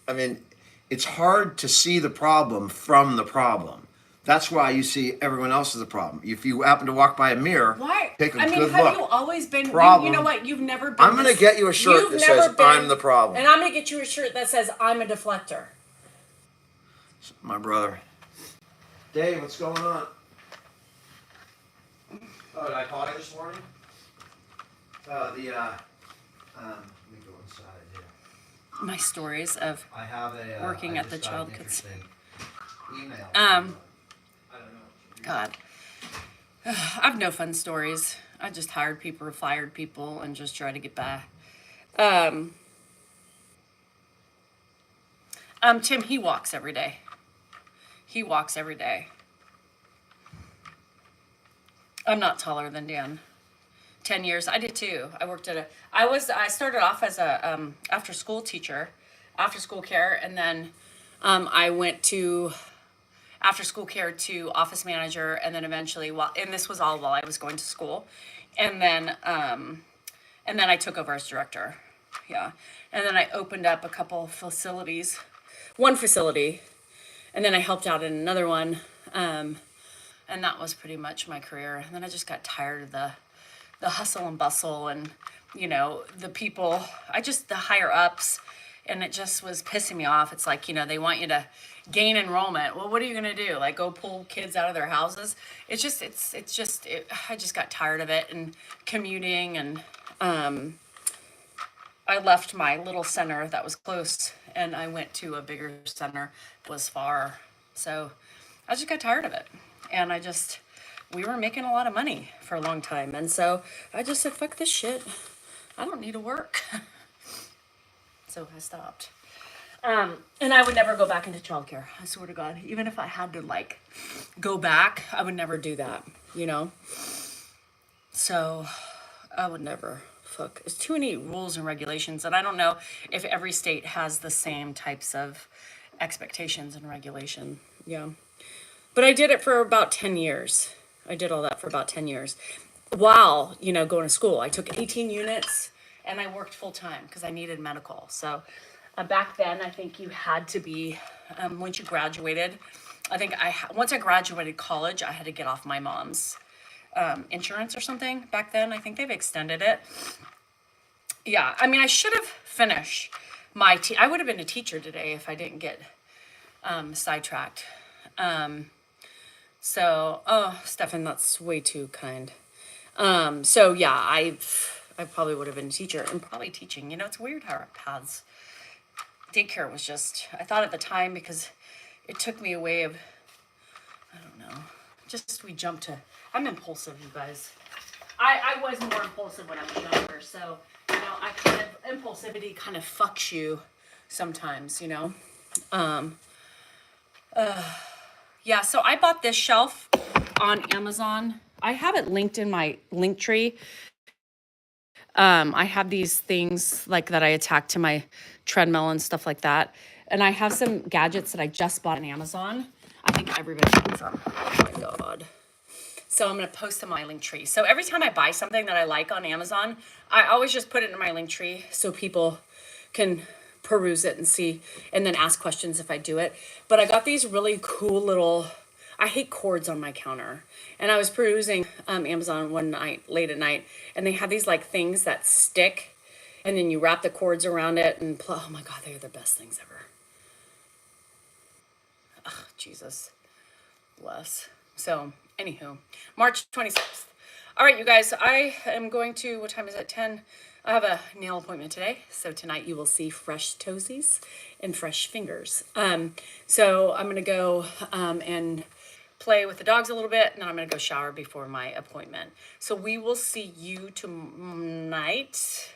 I mean, it's hard to see the problem from the problem. That's why you see everyone else as a problem. If you happen to walk by a mirror, take a good look. Have you always been, Problem. you know what, you've never been. I'm going to get you a shirt that says, I'm the problem. And I'm going to get you a shirt that says, I'm a deflector. My brother. Dave, what's going on? Oh, did I call you this morning? Let me go inside here. My stories of I have a working I at the just got child an kids. interesting email. I Um, don't know. God. I've no fun stories. I just hired people or fired people and just try to get by. Tim, he walks every day. He walks every day. I'm not taller than Dan. 10 years. I did too. I worked at I started off as a after school teacher, after school care, and then I went to after school care to office manager, and then eventually and this was all while I was going to school. And then I took over as director. Yeah. And then I opened up a couple facilities. One facility, and then I helped out in another one. And that was pretty much my career. And then I just got tired of the hustle and bustle and, the people, the higher ups, and it just was pissing me off. It's like, they want you to gain enrollment. Well, what are you going to do? Like go pull kids out of their houses? I just got tired of it and commuting, and I left my little center that was close and I went to a bigger center that was far. So I just got tired of it. And we were making a lot of money for a long time. And so I just said, fuck this shit. I don't need to work. So I stopped. And I would never go back into childcare. I swear to God. Even if I had to go back, I would never do that, So I would never. Fuck. There's too many rules and regulations. And I don't know if every state has the same types of expectations and regulation. Yeah. But I did it for about 10 years. I did all that for about 10 years. While, going to school. I took 18 units and I worked full time because I needed medical. So back then, I think you had to be, once you graduated, once I graduated college, I had to get off my mom's insurance or something. Back then, I think they've extended it. Yeah, I should have finished I would have been a teacher today if I didn't get sidetracked. Stefan, that's way too kind. I probably would have been a teacher and probably teaching. It's weird how our paths. Daycare was I thought at the time because it took me away of, I don't know, we jumped to, I'm impulsive, you guys. I was more impulsive when I was younger, so I kind of impulsivity kind of fucks you sometimes, Yeah, so I bought this shelf on Amazon. I have it linked in my link tree. I have these things like that I attach to my treadmill and stuff like that. And I have some gadgets that I just bought on Amazon. I think everybody needs them. Oh my God. So I'm going to post them on my link tree. So every time I buy something that I like on Amazon, I always just put it in my link tree so people can peruse it and see, and then ask questions if I do it. But I got these really cool little, I hate cords on my counter. And I was perusing Amazon one night, late at night, and they have these like things that stick, and then you wrap the cords around it, and oh my God, they're the best things ever. Oh, Jesus bless. So, anywho, March 26th. All right, you guys, I am going to, what time is it? 10. I have a nail appointment today. So tonight you will see fresh toesies and fresh fingers. So I'm going to go and play with the dogs a little bit, and then I'm going to go shower before my appointment. So we will see you tonight.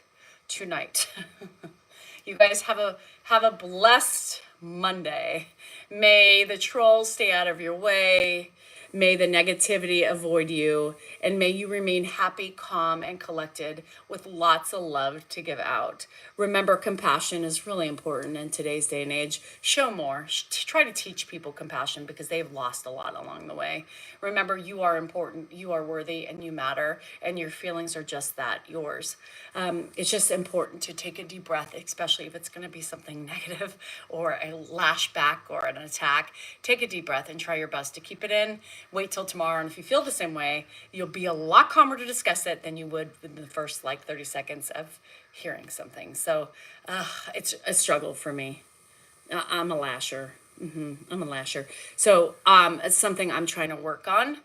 You guys have a blessed Monday. May the trolls stay out of your way. May the negativity avoid you, and may you remain happy, calm, and collected with lots of love to give out. Remember, compassion is really important in today's day and age. Show more. Try to teach people compassion because they've lost a lot along the way. Remember, you are important, you are worthy, and you matter, and your feelings are just that, yours. It's just important to take a deep breath, especially if it's going to be something negative or a lashback or an attack. Take a deep breath and try your best to keep it in. Wait till tomorrow, and if you feel the same way, you'll be a lot calmer to discuss it than you would within the first 30 seconds of hearing something. So it's a struggle for me. I'm a lasher. I'm a lasher. So it's something I'm trying to work on.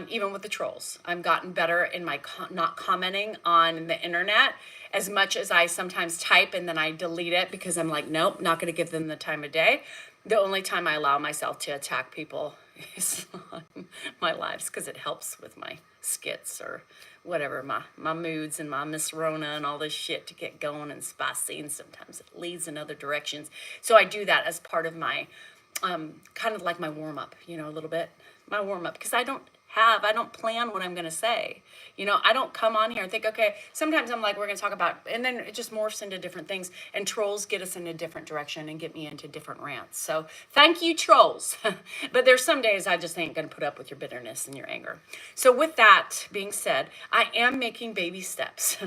Even with the trolls, I've gotten better in my not commenting on the internet as much as I sometimes type and then I delete it because I'm like, nope, not going to give them the time of day. The only time I allow myself to attack people is on my lives because it helps with my skits or whatever, my moods and my Miss Rona and all this shit to get going and spicy, and sometimes it leads in other directions. So I do that as part of my kind of like my warm-up, a little bit, my warm-up, because I don't plan what I'm going to say. I don't come on here and think, okay, sometimes I'm like, we're going to talk about, and then it just morphs into different things, and trolls get us in a different direction and get me into different rants. So thank you, trolls. But there's some days I just ain't going to put up with your bitterness and your anger. So with that being said, I am making baby steps.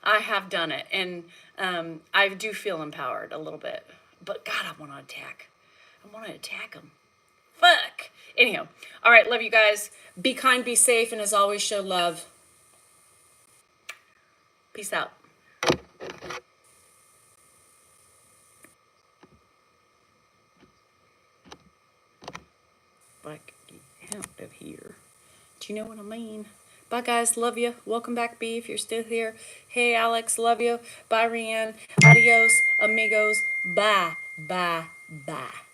I have done it, and I do feel empowered a little bit. But God, I want to attack. I want to attack them. Fuck. Anyhow, all right, love you guys. Be kind, be safe, and as always, show love. Peace out. Like, get out of here. Do you know what I mean? Bye, guys. Love you. Welcome back, B, if you're still here. Hey, Alex. Love you. Bye, Rianne. Adios, amigos. Bye, bye, bye.